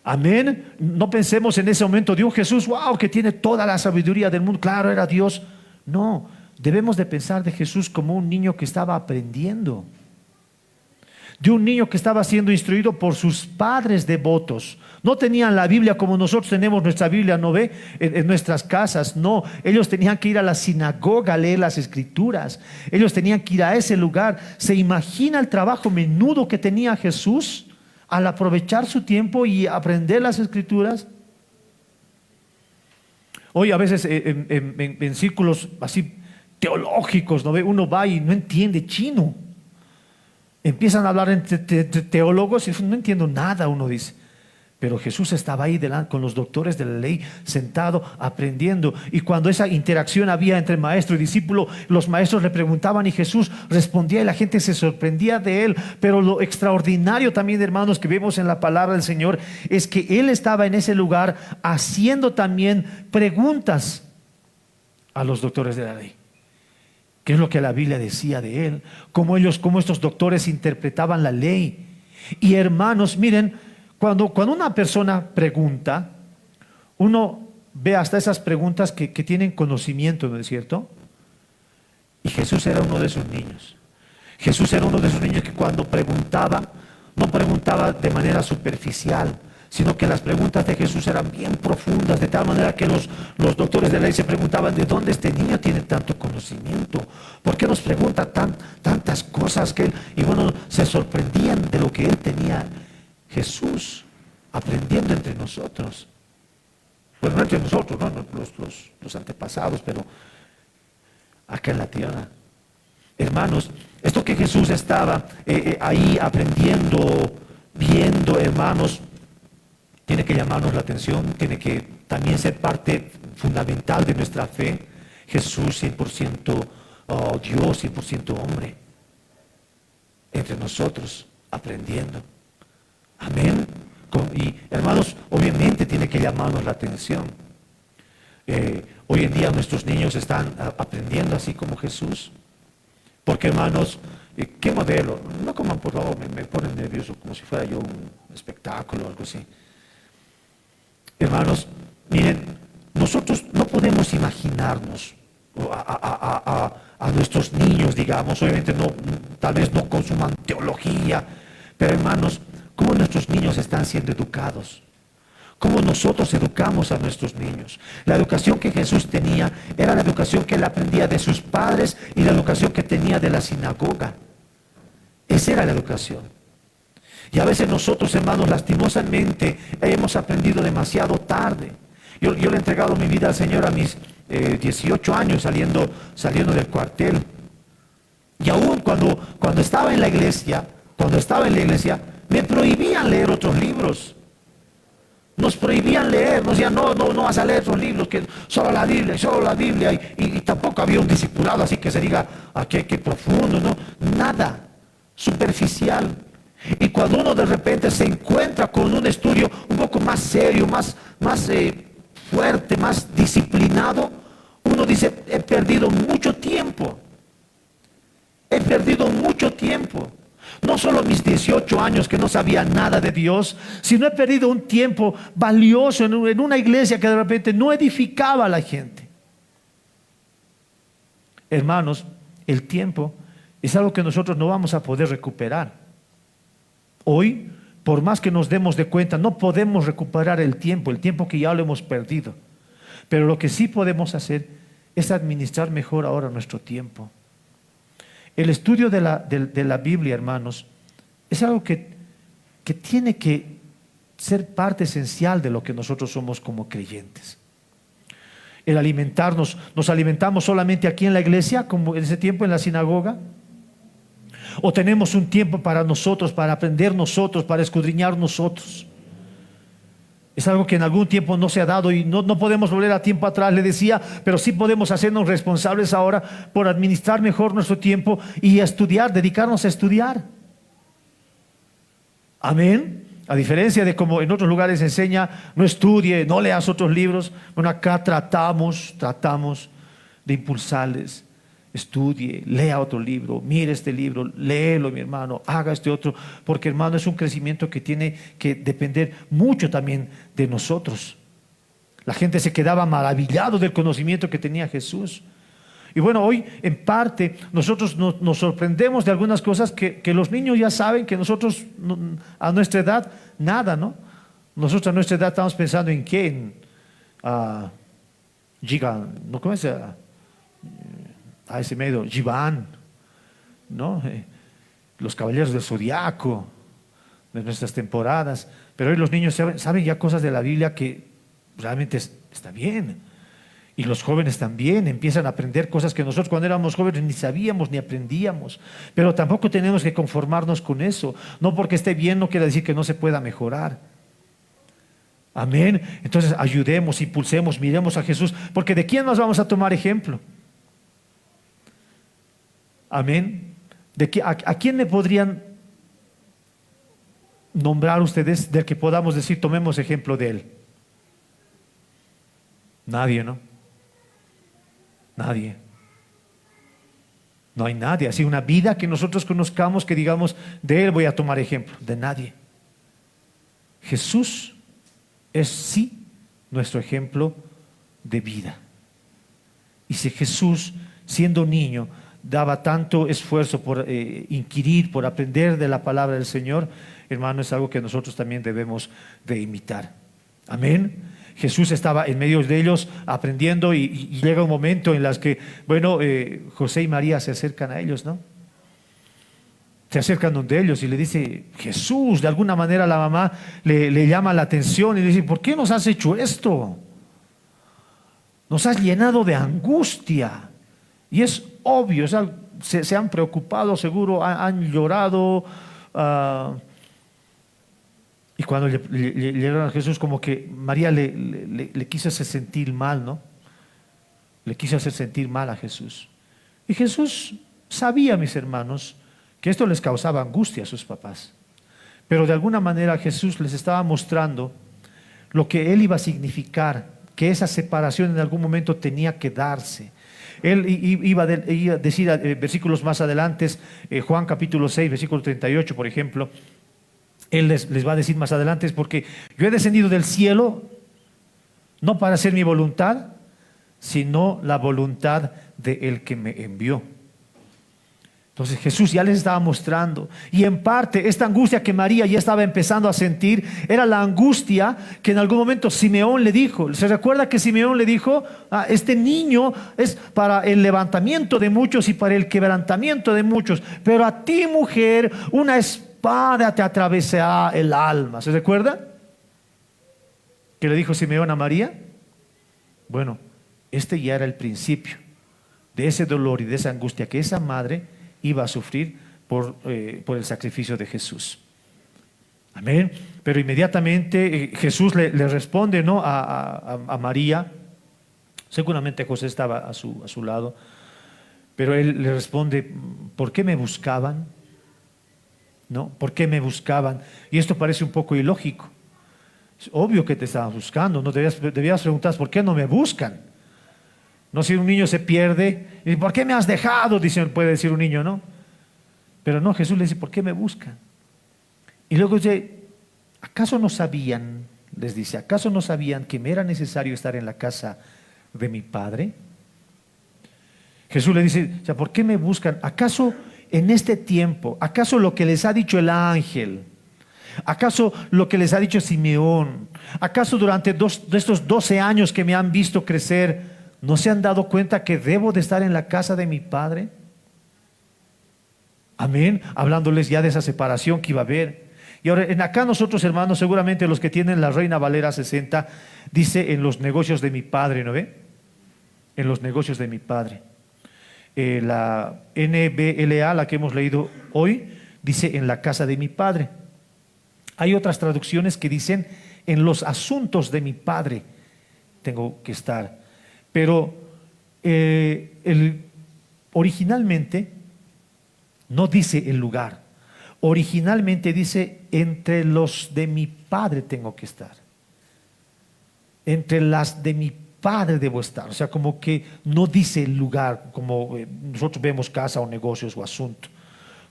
Amén. No pensemos en ese momento de un Jesús, wow, que tiene toda la sabiduría del mundo. Claro, era Dios. No, debemos de pensar de Jesús como un niño que estaba aprendiendo, de un niño que estaba siendo instruido por sus padres devotos. No tenían la Biblia como nosotros tenemos nuestra Biblia, ¿no ve? En nuestras casas, no. Ellos tenían que ir a la sinagoga a leer las escrituras. Ellos tenían que ir a ese lugar. ¿Se imagina el trabajo menudo que tenía Jesús al aprovechar su tiempo y aprender las escrituras? Hoy a veces en círculos así teológicos, ¿no ve? Uno va y no entiende chino. Empiezan a hablar entre teólogos y no entiendo nada, uno dice. Pero Jesús estaba ahí delante con los doctores de la ley, sentado, aprendiendo. Y cuando esa interacción había entre maestro y discípulo, los maestros le preguntaban y Jesús respondía y la gente se sorprendía de él. Pero lo extraordinario también, hermanos, que vemos en la palabra del Señor, es que él estaba en ese lugar haciendo también preguntas a los doctores de la ley. ¿Qué es lo que la Biblia decía de él? Cómo estos doctores interpretaban la ley. Y hermanos, miren, cuando una persona pregunta, uno ve hasta esas preguntas que tienen conocimiento, ¿no es cierto? Y Jesús era uno de esos niños. Jesús era uno de esos niños que cuando preguntaba, no preguntaba de manera superficial, sino que las preguntas de Jesús eran bien profundas, de tal manera que los doctores de la ley se preguntaban, ¿de dónde este niño tiene tanto conocimiento? ¿Por qué nos pregunta tantas cosas que él? Y bueno, se sorprendían de lo que él tenía. Jesús aprendiendo entre nosotros. Bueno, no entre nosotros, no, los antepasados, pero acá en la tierra. Hermanos, esto que Jesús estaba ahí aprendiendo, viendo, hermanos, tiene que llamarnos la atención, tiene que también ser parte fundamental de nuestra fe. Jesús 100% Dios, 100% hombre, entre nosotros aprendiendo. Amén. Y hermanos, obviamente tiene que llamarnos la atención. Hoy en día nuestros niños están aprendiendo así como Jesús. Porque hermanos, ¿qué modelo? No coman por favor, me ponen nervioso como si fuera yo un espectáculo o algo así. Hermanos, miren, nosotros no podemos imaginarnos a nuestros niños, digamos, obviamente no, tal vez no consuman teología, pero hermanos, cómo nuestros niños están siendo educados, cómo nosotros educamos a nuestros niños. La educación que Jesús tenía era la educación que él aprendía de sus padres y la educación que tenía de la sinagoga. Esa era la educación. Y a veces nosotros, hermanos, lastimosamente hemos aprendido demasiado tarde. Yo le he entregado mi vida al Señor a mis 18 años saliendo del cuartel. Y aún cuando estaba en la iglesia, me prohibían leer otros libros. Nos prohibían leer, nos decían, no vas a leer otros libros, que solo la Biblia. Y tampoco había un discipulado así que se diga, qué profundo, no, nada, superficial. Y cuando uno de repente se encuentra con un estudio un poco más serio, más fuerte, más disciplinado, uno dice, he perdido mucho tiempo. No solo mis 18 años que no sabía nada de Dios, sino he perdido un tiempo valioso en una iglesia que de repente no edificaba a la gente. Hermanos, el tiempo es algo que nosotros no vamos a poder recuperar. Hoy, por más que nos demos de cuenta, no podemos recuperar el tiempo que ya lo hemos perdido. Pero lo que sí podemos hacer es administrar mejor ahora nuestro tiempo. El estudio de la Biblia, hermanos, es algo que tiene que ser parte esencial de lo que nosotros somos como creyentes. El alimentarnos, ¿nos alimentamos solamente aquí en la iglesia, como en ese tiempo en la sinagoga? ¿O tenemos un tiempo para nosotros, para aprender nosotros, para escudriñar nosotros? Es algo que en algún tiempo no se ha dado y no podemos volver a tiempo atrás, le decía, pero sí podemos hacernos responsables ahora por administrar mejor nuestro tiempo y estudiar, dedicarnos a estudiar. Amén. A diferencia de como en otros lugares se enseña, no estudie, no leas otros libros. Bueno, acá tratamos de impulsarles. Estudie, lea otro libro, mire este libro, léelo, mi hermano, haga este otro, porque hermano es un crecimiento que tiene que depender mucho también de nosotros. La gente se quedaba maravillado del conocimiento que tenía Jesús. Y bueno, hoy en parte nosotros nos sorprendemos de algunas cosas que los niños ya saben, que nosotros a nuestra edad nada, ¿no? Nosotros a nuestra edad estamos pensando en qué, en Giga, ¿no? ¿Cómo es? A ese medio, Giván, ¿no? Los Caballeros del Zodiaco, de nuestras temporadas. Pero hoy los niños saben ya cosas de la Biblia que realmente está bien. Y los jóvenes también empiezan a aprender cosas que nosotros cuando éramos jóvenes ni sabíamos ni aprendíamos. Pero tampoco tenemos que conformarnos con eso. No porque esté bien no quiere decir que no se pueda mejorar. Amén. Entonces ayudemos, impulsemos, miremos a Jesús. Porque ¿de quién nos vamos a tomar ejemplo? Amén. ¿A quién me podrían nombrar ustedes del que podamos decir tomemos ejemplo de él? Nadie, ¿no? Nadie. No hay nadie. Así una vida que nosotros conozcamos que digamos de él voy a tomar ejemplo. De nadie. Jesús es sí nuestro ejemplo de vida. Y si Jesús, siendo niño, daba tanto esfuerzo por inquirir, por aprender de la palabra del Señor, hermano, es algo que nosotros también debemos de imitar. Amén. Jesús estaba en medio de ellos aprendiendo y llega un momento en las que, bueno, José y María se acercan a ellos, ¿no? Se acercan donde ellos y le dice, Jesús, de alguna manera la mamá le llama la atención y le dice, ¿por qué nos has hecho esto? Nos has llenado de angustia. Y es obvio, o sea, se han preocupado, seguro, han llorado. Y cuando le llegaron a Jesús, como que María le quiso hacer sentir mal, ¿no? Le quiso hacer sentir mal a Jesús. Y Jesús sabía, mis hermanos, que esto les causaba angustia a sus papás. Pero de alguna manera Jesús les estaba mostrando lo que él iba a significar, que esa separación en algún momento tenía que darse. Él iba a decir versículos más adelante, Juan capítulo 6, versículo 38, por ejemplo. Él les va a decir más adelante, es porque yo he descendido del cielo no para hacer mi voluntad, sino la voluntad de el que me envió. Entonces Jesús ya les estaba mostrando, y en parte esta angustia que María ya estaba empezando a sentir era la angustia que en algún momento Simeón le dijo. ¿Se recuerda que Simeón le dijo, este niño es para el levantamiento de muchos y para el quebrantamiento de muchos, pero a ti, mujer, una espada te atravesará el alma? ¿Se recuerda? ¿Qué le dijo Simeón a María? Bueno, este ya era el principio de ese dolor y de esa angustia que esa madre iba a sufrir por el sacrificio de Jesús. Amén. Pero inmediatamente Jesús le responde, ¿no?, a María. Seguramente José estaba a su lado, pero él le responde, ¿por qué me buscaban? ¿No? ¿Por qué me buscaban? Y esto parece un poco ilógico. Es obvio que te estaban buscando. No debías preguntar, ¿por qué no me buscan? No, si un niño se pierde, y ¿por qué me has dejado? Puede decir un niño, ¿no? Pero no, Jesús le dice, ¿por qué me buscan? Y luego dice, ¿acaso no sabían? Les dice, ¿acaso no sabían que me era necesario estar en la casa de mi Padre? Jesús le dice, o sea, ¿por qué me buscan? ¿Acaso en este tiempo, acaso lo que les ha dicho el ángel, acaso lo que les ha dicho Simeón, acaso durante de estos 12 años que me han visto crecer, ¿no se han dado cuenta que debo de estar en la casa de mi Padre? Amén. Hablándoles ya de esa separación que iba a haber. Y ahora, en acá nosotros, hermanos, seguramente los que tienen la Reina Valera 60, dice en los negocios de mi Padre, ¿no ve? En los negocios de mi Padre. La NBLA, la que hemos leído hoy, dice en la casa de mi Padre. Hay otras traducciones que dicen en los asuntos de mi Padre tengo que estar. Pero originalmente no dice el lugar. Originalmente dice, entre los de mi Padre tengo que estar. Entre las de mi Padre debo estar. O sea, como que no dice el lugar, como nosotros vemos casa o negocios o asunto.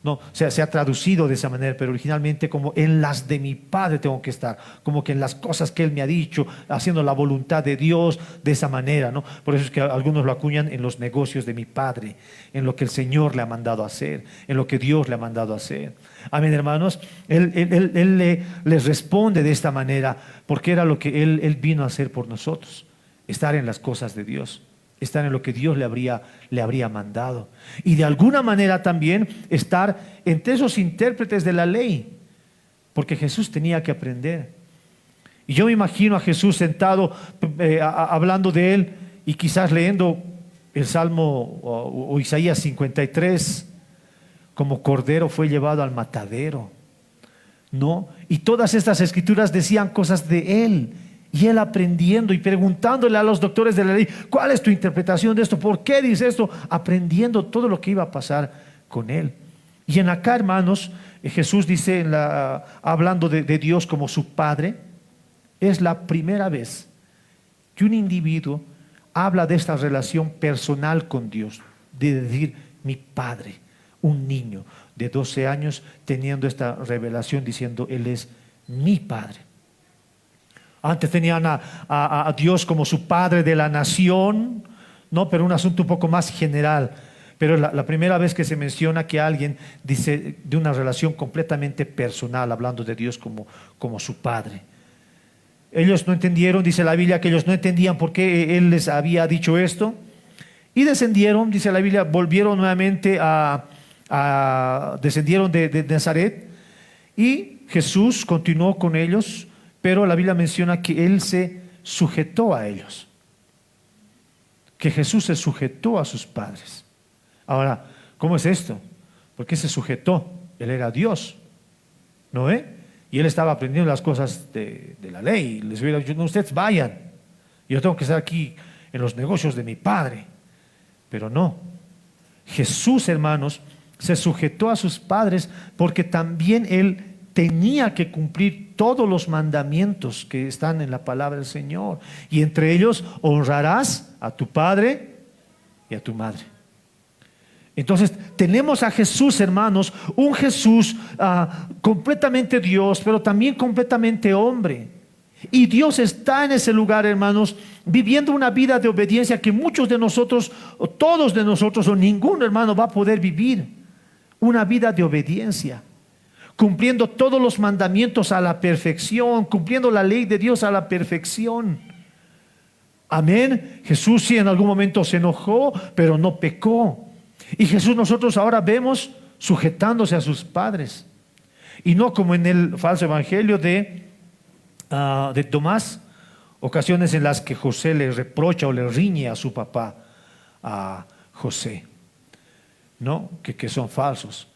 No, o sea, se ha traducido de esa manera, pero originalmente como en las de mi Padre tengo que estar, como que en las cosas que Él me ha dicho, haciendo la voluntad de Dios de esa manera, ¿no? Por eso es que algunos lo acuñan en los negocios de mi Padre, en lo que el Señor le ha mandado a hacer, en lo que Dios le ha mandado a hacer. Amén, hermanos. Él les responde de esta manera, porque era lo que Él vino a hacer por nosotros, estar en las cosas de Dios. Estar en lo que Dios le habría mandado. Y de alguna manera también estar entre esos intérpretes de la ley, porque Jesús tenía que aprender. Y yo me imagino a Jesús sentado hablando de Él y quizás leyendo el Salmo o Isaías 53, como cordero fue llevado al matadero, ¿no? Y todas estas escrituras decían cosas de Él. Y él aprendiendo y preguntándole a los doctores de la ley, ¿cuál es tu interpretación de esto? ¿Por qué dice esto? Aprendiendo todo lo que iba a pasar con él. Y en acá, hermanos, Jesús dice, hablando de Dios como su Padre, es la primera vez que un individuo habla de esta relación personal con Dios, de decir, mi Padre, un niño de 12 años teniendo esta revelación diciendo, Él es mi Padre. Antes tenían a Dios como su Padre de la nación, ¿no? Pero un asunto un poco más general. Pero la primera vez que se menciona que alguien dice de una relación completamente personal, hablando de Dios como su Padre. Ellos no entendieron, dice la Biblia, que ellos no entendían por qué Él les había dicho esto. Y descendieron, dice la Biblia, volvieron nuevamente descendieron de Nazaret. Y Jesús continuó con ellos. Pero la Biblia menciona que Él se sujetó a ellos, que Jesús se sujetó a sus padres. Ahora, ¿cómo es esto? ¿Por qué se sujetó? Él era Dios, ¿no? Y Él estaba aprendiendo las cosas de la ley. Les hubiera dicho, no, ustedes vayan, yo tengo que estar aquí en los negocios de mi Padre. Pero no, Jesús, hermanos, se sujetó a sus padres porque también Él tenía que cumplir todos los mandamientos que están en la palabra del Señor. Y entre ellos, honrarás a tu padre y a tu madre. Entonces, tenemos a Jesús, hermanos, un Jesús completamente Dios, pero también completamente hombre. Y Dios está en ese lugar, hermanos, viviendo una vida de obediencia que muchos de nosotros, o todos de nosotros, o ningún hermano va a poder vivir. Una vida de obediencia, cumpliendo todos los mandamientos a la perfección, cumpliendo la ley de Dios a la perfección. Amén. Jesús sí en algún momento se enojó, pero no pecó. Y Jesús nosotros ahora vemos sujetándose a sus padres. Y no como en el falso evangelio de Tomás, ocasiones en las que José le reprocha o le riñe a su papá, a José, ¿no? Que son falsos.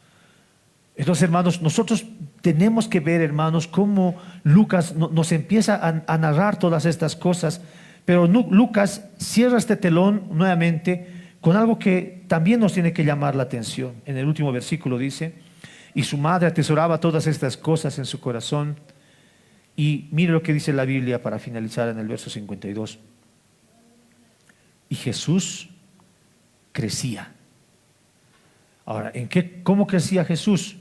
Entonces, hermanos, nosotros tenemos que ver, hermanos, cómo Lucas nos empieza a narrar todas estas cosas, pero Lucas cierra este telón nuevamente con algo que también nos tiene que llamar la atención. En el último versículo dice, y su madre atesoraba todas estas cosas en su corazón. Y mire lo que dice la Biblia para finalizar en el verso 52. Y Jesús crecía. Ahora, ¿cómo crecía Jesús?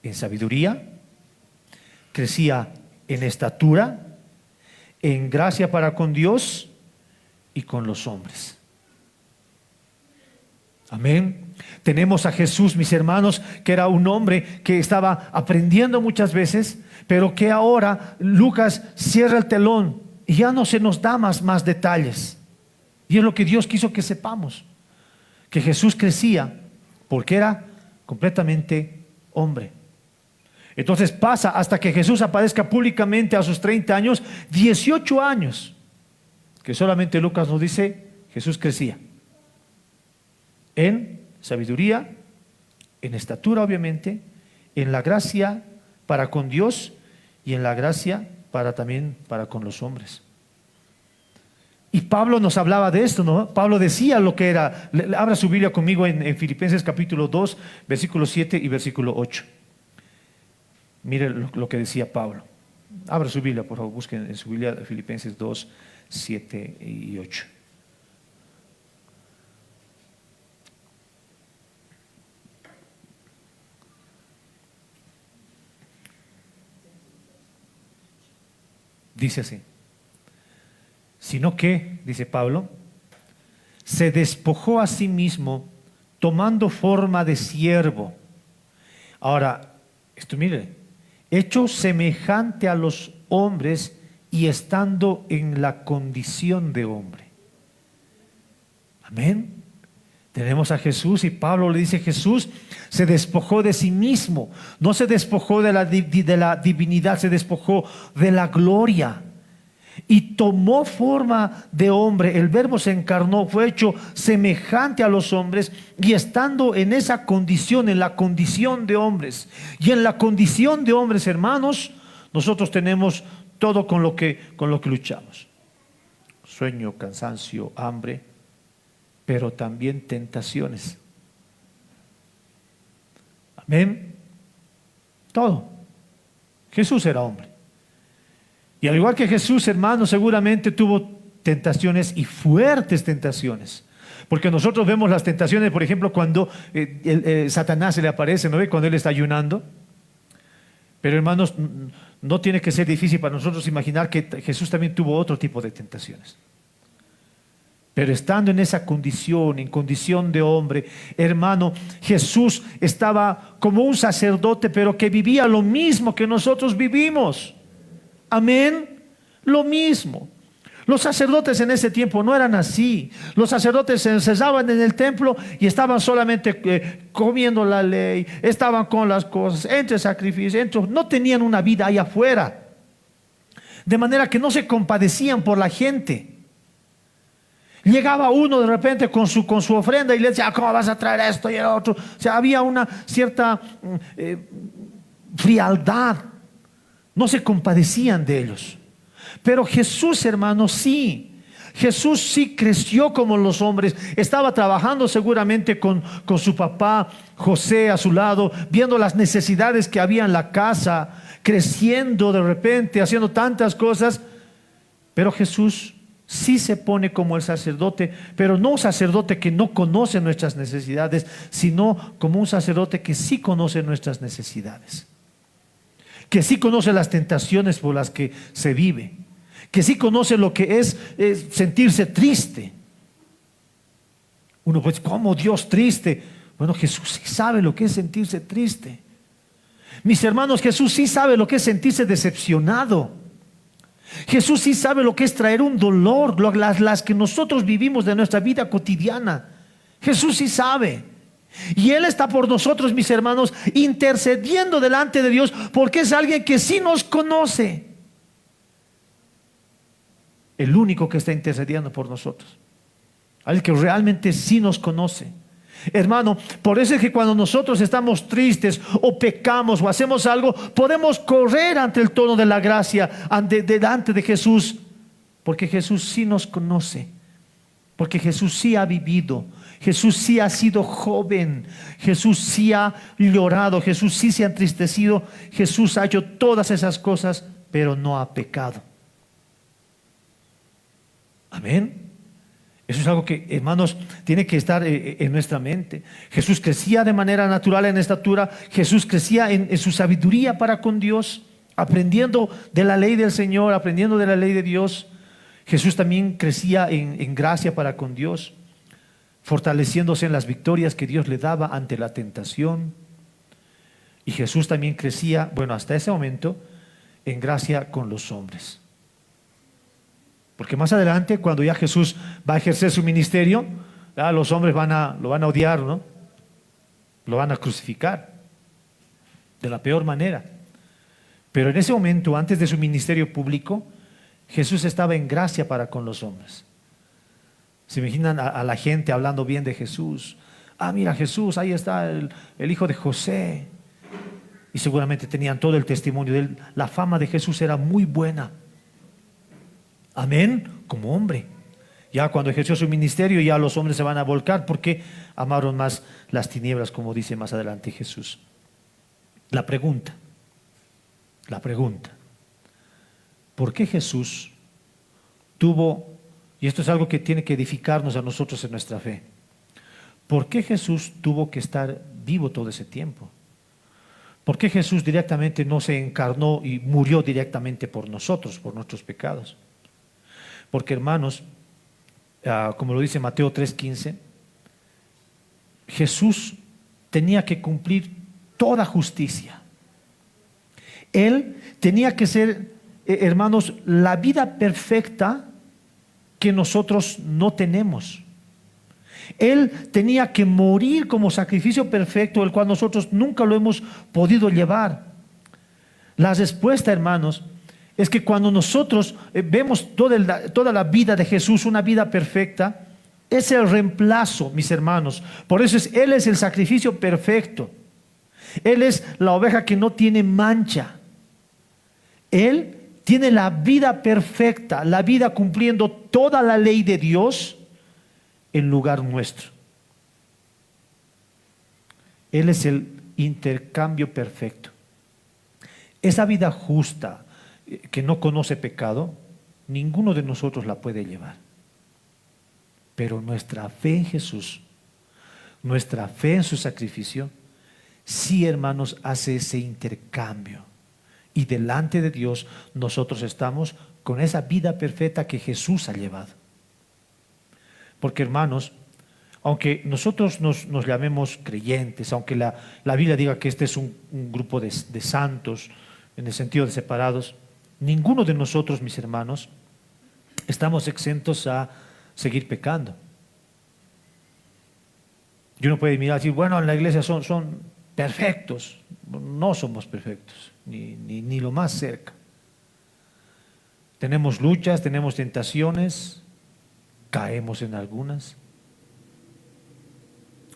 En sabiduría, crecía en estatura, en gracia para con Dios y con los hombres. Amén. Tenemos a Jesús, mis hermanos, que era un hombre que estaba aprendiendo muchas veces, pero que ahora Lucas cierra el telón y ya no se nos da más detalles. Y es lo que Dios quiso que sepamos, que Jesús crecía porque era completamente hombre. Entonces pasa hasta que Jesús aparezca públicamente a sus 30 años, 18 años, que solamente Lucas nos dice, Jesús crecía en sabiduría, en estatura obviamente, en la gracia para con Dios y en la gracia también para con los hombres. Y Pablo nos hablaba de esto, ¿no? Pablo decía lo que era. Abra su Biblia conmigo en Filipenses capítulo 2, versículo 7 y versículo 8. Mire lo que decía Pablo. Abra su Biblia, por favor, busquen en su Biblia Filipenses 2, 7 y 8. Dice así: sino que, dice Pablo, se despojó a sí mismo tomando forma de siervo. Ahora, esto mire, hecho semejante a los hombres y estando en la condición de hombre. Amén. Tenemos a Jesús y Pablo le dice: Jesús se despojó de sí mismo, no se despojó de la divinidad, se despojó de la gloria y tomó forma de hombre. El Verbo se encarnó, fue hecho semejante a los hombres y estando en esa condición, en la condición de hombres. Y en la condición de hombres, hermanos, nosotros tenemos todo con lo que luchamos: sueño, cansancio, hambre, pero también tentaciones. Amén. Todo. Jesús era hombre. Y al igual que Jesús, hermano, seguramente tuvo tentaciones y fuertes tentaciones. Porque nosotros vemos las tentaciones, por ejemplo, cuando Satanás se le aparece, ¿no ve? Cuando él está ayunando. Pero hermanos, no tiene que ser difícil para nosotros imaginar que Jesús también tuvo otro tipo de tentaciones. Pero estando en esa condición, en condición de hombre, hermano, Jesús estaba como un sacerdote, pero que vivía lo mismo que nosotros vivimos. Amén. Lo mismo. Los sacerdotes en ese tiempo no eran así. Los sacerdotes se encerraban en el templo y estaban solamente comiendo la ley, estaban con las cosas, entre sacrificios, no tenían una vida ahí afuera. De manera que no se compadecían por la gente. Llegaba uno de repente con su ofrenda y le decía: ¿cómo vas a traer esto y el otro? O sea, había una cierta frialdad. No se compadecían de ellos. Pero Jesús, hermanos, sí. Jesús sí creció como los hombres. Estaba trabajando seguramente con su papá José a su lado, viendo las necesidades que había en la casa, creciendo de repente, haciendo tantas cosas. Pero Jesús sí se pone como el sacerdote, pero no un sacerdote que no conoce nuestras necesidades, sino como un sacerdote que sí conoce nuestras necesidades, que sí conoce las tentaciones por las que se vive, que sí conoce lo que es sentirse triste. Uno pues, ¿cómo Dios triste? Bueno, Jesús sí sabe lo que es sentirse triste. Mis hermanos, Jesús sí sabe lo que es sentirse decepcionado. Jesús sí sabe lo que es traer un dolor, las que nosotros vivimos de nuestra vida cotidiana. Jesús sí sabe. Y Él está por nosotros, mis hermanos, intercediendo delante de Dios, porque es alguien que sí nos conoce. El único que está intercediendo por nosotros, alguien que realmente sí nos conoce. Hermano, por eso es que cuando nosotros estamos tristes o pecamos o hacemos algo, podemos correr ante el trono de la gracia, delante de Jesús, porque Jesús sí nos conoce, porque Jesús sí ha vivido, Jesús sí ha sido joven, Jesús sí ha llorado, Jesús sí se ha entristecido, Jesús ha hecho todas esas cosas, pero no ha pecado. Amén. Eso es algo que, hermanos, tiene que estar en nuestra mente. Jesús crecía de manera natural en estatura. Jesús crecía en su sabiduría para con Dios, aprendiendo de la ley del Señor, aprendiendo de la ley de Dios. Jesús también crecía en gracia para con Dios, fortaleciéndose en las victorias que Dios le daba ante la tentación. Y Jesús también crecía, bueno, hasta ese momento, en gracia con los hombres. Porque más adelante, cuando ya Jesús va a ejercer su ministerio, los hombres lo van a odiar, ¿no? Lo van a crucificar de la peor manera. Pero en ese momento, antes de su ministerio público, Jesús estaba en gracia para con los hombres. Se imaginan a la gente hablando bien de Jesús. Mira Jesús, ahí está el hijo de José. Y seguramente tenían todo el testimonio de él. La fama de Jesús era muy buena. Amén, como hombre. Ya cuando ejerció su ministerio, ya los hombres se van a volcar porque amaron más las tinieblas, como dice más adelante Jesús. La pregunta: la pregunta, ¿por qué Jesús tuvo, y esto es algo que tiene que edificarnos a nosotros en nuestra fe, ¿por qué Jesús tuvo que estar vivo todo ese tiempo? ¿Por qué Jesús directamente no se encarnó y murió directamente por nosotros, por nuestros pecados? Porque hermanos, como lo dice Mateo 3:15, Jesús tenía que cumplir toda justicia. Él tenía que ser, hermanos, la vida perfecta que nosotros no tenemos. Él tenía que morir como sacrificio perfecto, el cual nosotros nunca lo hemos podido llevar. La respuesta, hermanos, es que cuando nosotros vemos toda la vida de Jesús, una vida perfecta, es el reemplazo, mis hermanos. Por eso Él es el sacrificio perfecto. Él es la oveja que no tiene mancha. Él tiene la vida perfecta, la vida cumpliendo toda la ley de Dios en lugar nuestro. Él es el intercambio perfecto. Esa vida justa que no conoce pecado, ninguno de nosotros la puede llevar. Pero nuestra fe en Jesús, nuestra fe en su sacrificio, sí, hermanos, hace ese intercambio. Y delante de Dios nosotros estamos con esa vida perfecta que Jesús ha llevado. Porque, hermanos, aunque nosotros nos llamemos creyentes, aunque la Biblia diga que este es un grupo de santos, en el sentido de separados, ninguno de nosotros, mis hermanos, estamos exentos a seguir pecando. Y uno puede mirar y decir, bueno, en la iglesia son perfectos. No somos perfectos, ni lo más cerca. Tenemos luchas, tenemos tentaciones, caemos en algunas.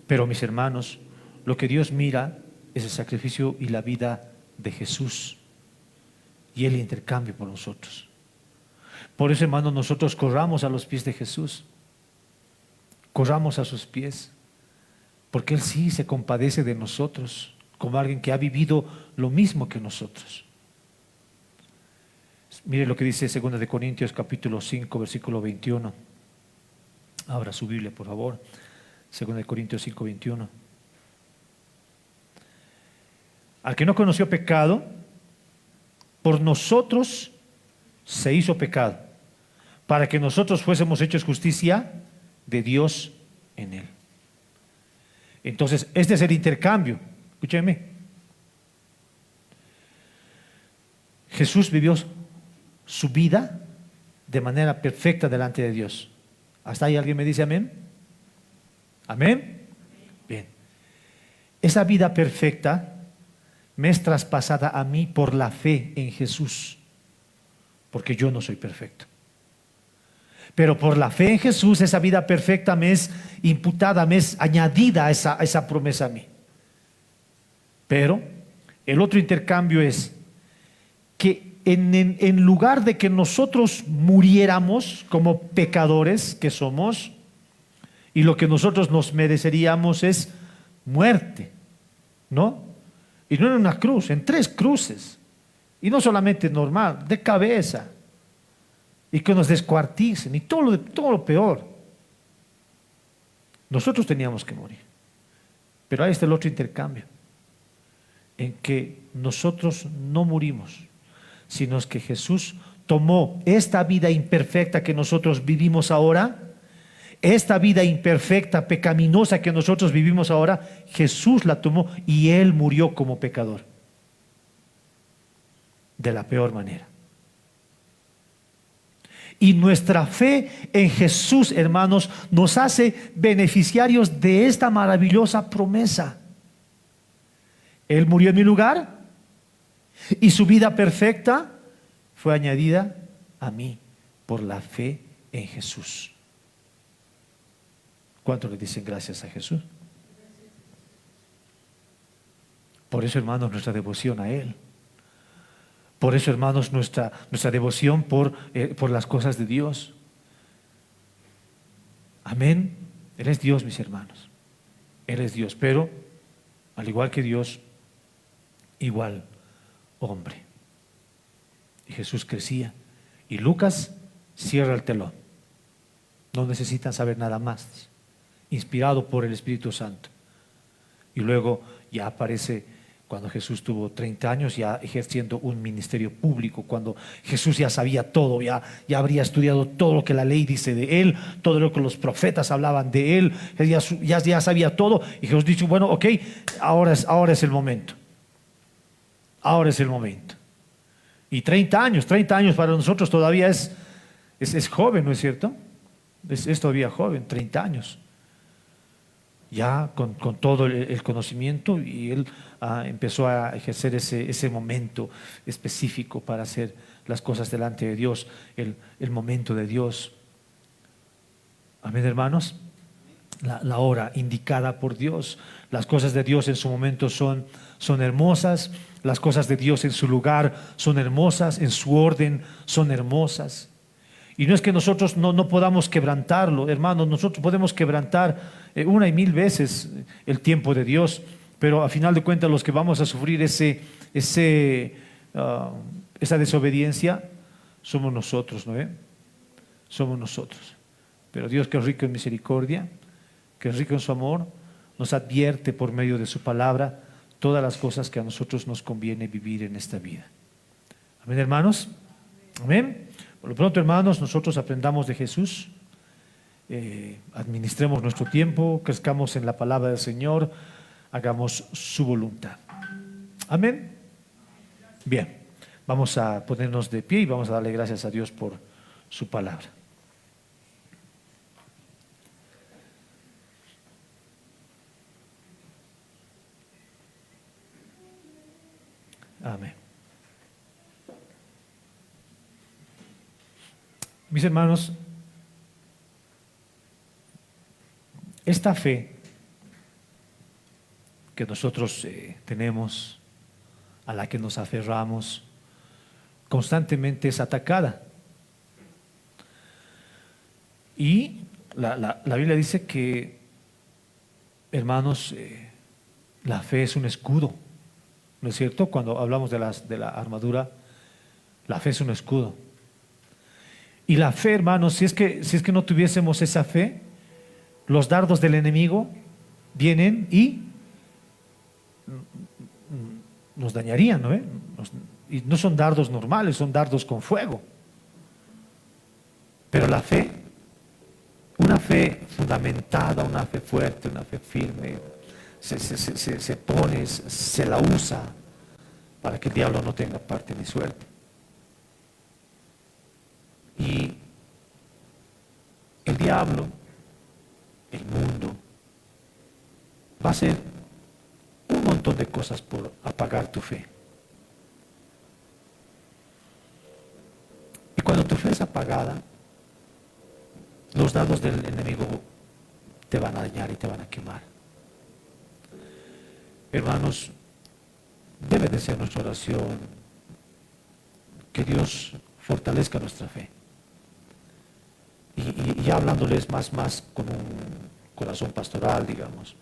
Pero, mis hermanos, lo que Dios mira es el sacrificio y la vida de Jesús y el intercambio por nosotros. Por eso, hermanos, nosotros corramos a los pies de Jesús, corramos a sus pies, porque Él sí se compadece de nosotros como alguien que ha vivido lo mismo que nosotros. Mire lo que dice 2 de Corintios capítulo 5 versículo 21. Abra su Biblia, por favor. 2 de Corintios 5, 21. Al que no conoció pecado, por nosotros se hizo pecado, para que nosotros fuésemos hechos justicia de Dios en Él. Entonces, este es el intercambio. Escúcheme. Jesús vivió su vida de manera perfecta delante de Dios. ¿Hasta ahí alguien me dice amén? ¿Amén? Bien. Esa vida perfecta me es traspasada a mí por la fe en Jesús, porque yo no soy perfecto. Pero por la fe en Jesús, esa vida perfecta me es imputada, me es añadida a esa promesa a mí. Pero el otro intercambio es que en lugar de que nosotros muriéramos como pecadores que somos, y lo que nosotros nos mereceríamos es muerte, ¿no? Y no en una cruz, en 3 cruces. Y no solamente normal, de cabeza. Y que nos descuarticen y todo lo peor. Nosotros teníamos que morir. Pero ahí está el otro intercambio, en que nosotros no morimos, sino que Jesús tomó esta vida imperfecta que nosotros vivimos ahora, esta vida imperfecta, pecaminosa que nosotros vivimos ahora, Jesús la tomó y Él murió como pecador. De la peor manera. Y nuestra fe en Jesús, hermanos, nos hace beneficiarios de esta maravillosa promesa. Él murió en mi lugar y su vida perfecta fue añadida a mí por la fe en Jesús. ¿Cuánto le dicen gracias a Jesús? Por eso, hermanos, nuestra devoción a Él. Por eso, hermanos, nuestra devoción por las cosas de Dios. Amén. Él es Dios, mis hermanos. Él es Dios, pero al igual que Dios, igual hombre. Y Jesús crecía. Y Lucas cierra el telón. No necesitan saber nada más. Inspirado por el Espíritu Santo. Y luego ya aparece cuando Jesús tuvo 30 años, ya ejerciendo un ministerio público, cuando Jesús ya sabía todo, ya habría estudiado todo lo que la ley dice de él, todo lo que los profetas hablaban de él, él ya sabía todo. Y Jesús dijo, bueno, ok, ahora es el momento. Ahora es el momento. Y 30 años para nosotros todavía es joven, ¿no es cierto? Es todavía joven, 30 años. Ya con todo el conocimiento, y él empezó a ejercer ese momento específico para hacer las cosas delante de Dios, el momento de Dios. Amén, hermanos. La hora indicada por Dios. Las cosas de Dios en su momento son hermosas. Las cosas de Dios en su lugar son hermosas, en su orden son hermosas. Y no es que nosotros no podamos quebrantarlo, hermanos, nosotros podemos quebrantar una y mil veces el tiempo de Dios, pero a final de cuentas los que vamos a sufrir esa desobediencia somos nosotros, ¿no? Somos nosotros. Pero Dios, que es rico en misericordia, que es rico en su amor, nos advierte por medio de su palabra todas las cosas que a nosotros nos conviene vivir en esta vida. Amén, hermanos. Amén. Por lo pronto, hermanos, nosotros aprendamos de Jesús, administremos nuestro tiempo, crezcamos en la palabra del Señor, hagamos su voluntad. Amén. Bien, vamos a ponernos de pie y vamos a darle gracias a Dios por su palabra. Amén. Mis hermanos, esta fe que nosotros tenemos, a la que nos aferramos, constantemente es atacada. Y la Biblia dice que, hermanos, la fe es un escudo, ¿no es cierto? Cuando hablamos de la armadura, la fe es un escudo. Y la fe, hermanos, si es que no tuviésemos esa fe, los dardos del enemigo vienen y nos dañarían, ¿no? Y no son dardos normales, son dardos con fuego. Pero la fe, una fe fundamentada, una fe fuerte, una fe firme, se pone, se la usa para que el diablo no tenga parte ni suerte. Y el diablo, el mundo, va a hacer un montón de cosas por apagar tu fe. Y cuando tu fe es apagada, los dardos del enemigo te van a dañar y te van a quemar. Hermanos, debe de ser nuestra oración que Dios fortalezca nuestra fe. Y ya hablándoles más con un corazón pastoral, digamos,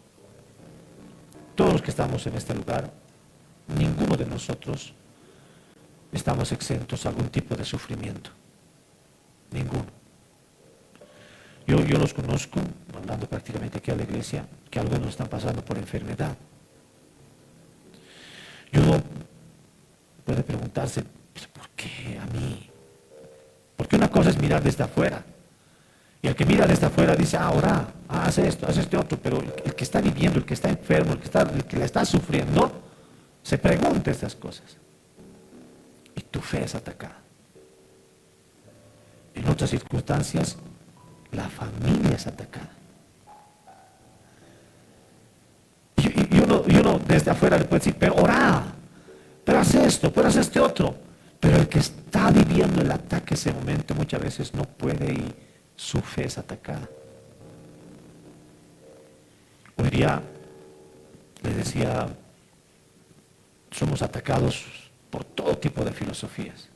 todos los que estamos en este lugar, ninguno de nosotros estamos exentos a algún tipo de sufrimiento. Ninguno. Yo los conozco, hablando prácticamente aquí a la iglesia, que algunos están pasando por enfermedad. Y uno puede preguntarse, ¿por qué a mí? Porque una cosa es mirar desde afuera. Y el que mira desde afuera dice, ora, haz esto, haz este otro. Pero el que está viviendo, el que está enfermo, el que la está sufriendo, se pregunta estas cosas. Y tu fe es atacada. En otras circunstancias, la familia es atacada. Y uno desde afuera le puede decir, pero ora, pero haz esto, pero haz este otro. Pero el que está viviendo el ataque ese momento muchas veces no puede y su fe es atacada. Hoy día, les decía, somos atacados por todo tipo de filosofías.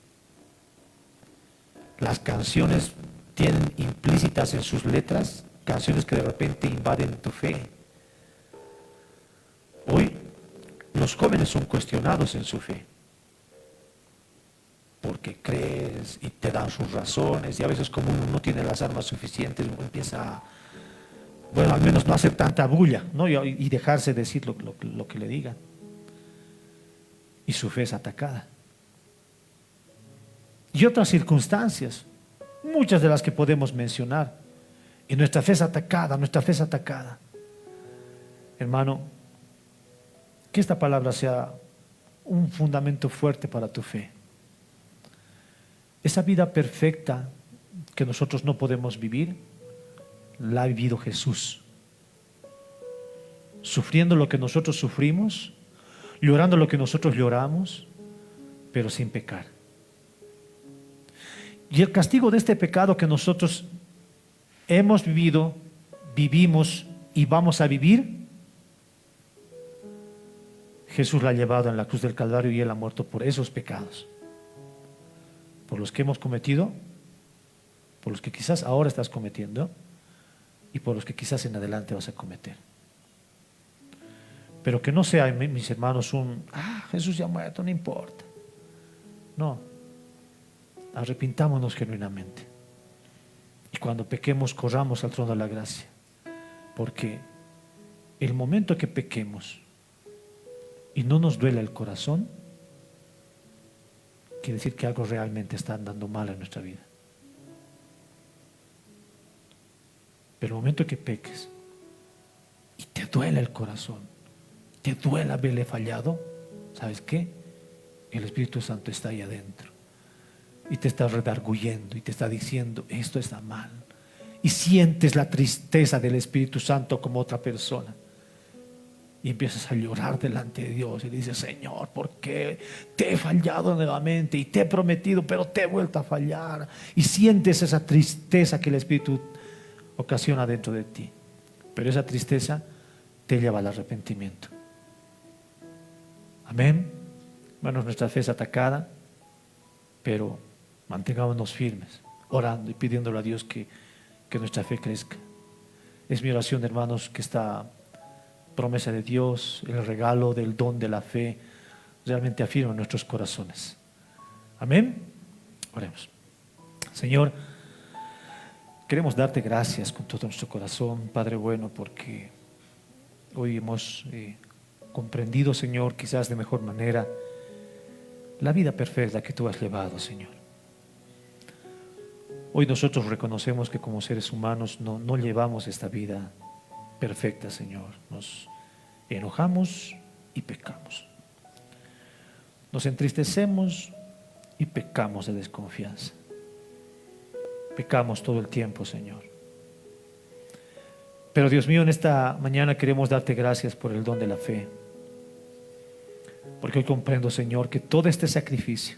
Las canciones tienen implícitas en sus letras canciones que de repente invaden tu fe. Hoy los jóvenes son cuestionados en su fe. porque crees y te dan sus razones, y a veces como uno no tiene las armas suficientes, uno empieza a, bueno, al menos no hacer tanta bulla, ¿no? Y dejarse decir lo que le digan. Y su fe es atacada. Y otras circunstancias, muchas de las que podemos mencionar, y nuestra fe es atacada, nuestra fe es atacada. Hermano, que esta palabra sea un fundamento fuerte para tu fe. Esa vida perfecta que nosotros no podemos vivir, la ha vivido Jesús. Sufriendo lo que nosotros sufrimos, llorando lo que nosotros lloramos, pero sin pecar. Y el castigo de este pecado que nosotros hemos vivido, vivimos y vamos a vivir, Jesús la ha llevado en la cruz del Calvario y Él ha muerto por esos pecados. Por los que hemos cometido, por los que quizás ahora estás cometiendo y por los que quizás en adelante vas a cometer. Pero que no sea, mis hermanos, Jesús ya ha muerto, no importa. No, arrepintámonos genuinamente. Y cuando pequemos, corramos al trono de la gracia. Porque el momento que pequemos y no nos duela el corazón, quiere decir que algo realmente está andando mal en nuestra vida. Pero el momento que peques y te duela el corazón, te duela haberle fallado, ¿sabes qué? El Espíritu Santo está ahí adentro y te está redarguyendo y te está diciendo, esto está mal. Y sientes la tristeza del Espíritu Santo como otra persona. Y empiezas a llorar delante de Dios y le dices, Señor, ¿por qué te he fallado nuevamente? Y te he prometido, pero te he vuelto a fallar. Y sientes esa tristeza que el Espíritu ocasiona dentro de ti. Pero esa tristeza te lleva al arrepentimiento. Amén. Bueno, nuestra fe es atacada, pero mantengámonos firmes, orando y pidiéndole a Dios que nuestra fe crezca. Es mi oración, hermanos, que esta promesa de Dios, el regalo del don de la fe, realmente afirma en nuestros corazones. Amén. Oremos. Señor, queremos darte gracias con todo nuestro corazón, Padre bueno, porque hoy hemos comprendido, Señor, quizás de mejor manera, la vida perfecta que tú has llevado, Señor. Hoy nosotros reconocemos que como seres humanos no llevamos esta vida perfecta, Señor. Nos enojamos y pecamos. Nos entristecemos y pecamos de desconfianza. Pecamos todo el tiempo, Señor. Pero Dios mío, en esta mañana queremos darte gracias por el don de la fe. Porque hoy comprendo, Señor, que todo este sacrificio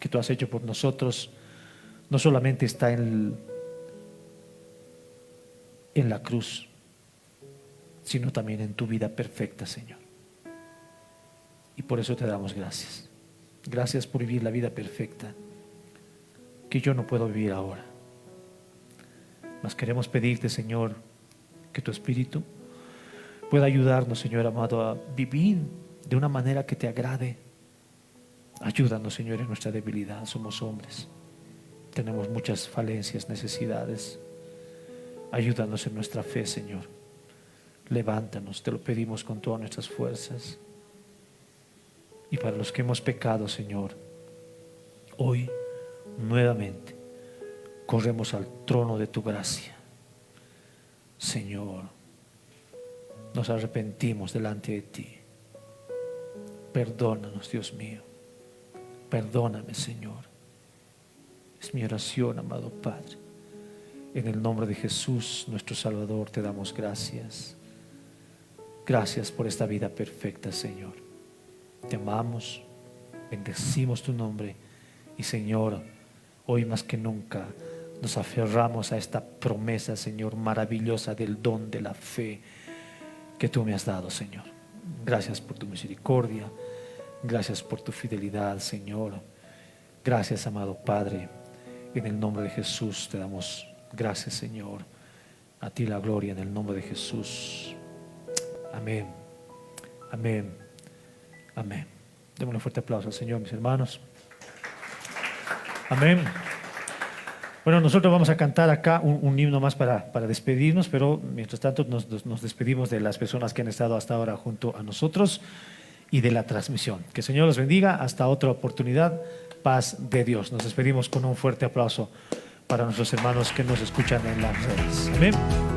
que tú has hecho por nosotros no solamente está en la cruz, sino también en tu vida perfecta, Señor. Y por eso te damos gracias. Gracias por vivir la vida perfecta que yo no puedo vivir ahora. Mas queremos pedirte, Señor, que tu Espíritu pueda ayudarnos, Señor amado, a vivir de una manera que te agrade. Ayúdanos, Señor, en nuestra debilidad. Somos hombres, tenemos muchas falencias, necesidades. Ayúdanos en nuestra fe, Señor. Levántanos, te lo pedimos con todas nuestras fuerzas. Y para los que hemos pecado, Señor, hoy nuevamente corremos al trono de tu gracia. Señor, nos arrepentimos delante de ti. Perdónanos, Dios mío. Perdóname, Señor. Es mi oración, amado Padre. En el nombre de Jesús, nuestro Salvador, te damos gracias. Gracias por esta vida perfecta, Señor. Te amamos, bendecimos tu nombre. Y, Señor, hoy más que nunca nos aferramos a esta promesa, Señor, maravillosa del don de la fe que tú me has dado, Señor. Gracias por tu misericordia. Gracias por tu fidelidad, Señor. Gracias, amado Padre. En el nombre de Jesús te damos gracias, Señor. A ti la gloria en el nombre de Jesús. Amén. Amén. Amén. Demos un fuerte aplauso al Señor, mis hermanos. Amén. Bueno, nosotros vamos a cantar acá un himno más para despedirnos, pero mientras tanto nos despedimos de las personas que han estado hasta ahora junto a nosotros y de la transmisión. Que el Señor los bendiga. Hasta otra oportunidad. Paz de Dios. Nos despedimos con un fuerte aplauso para nuestros hermanos que nos escuchan en las redes. Amén.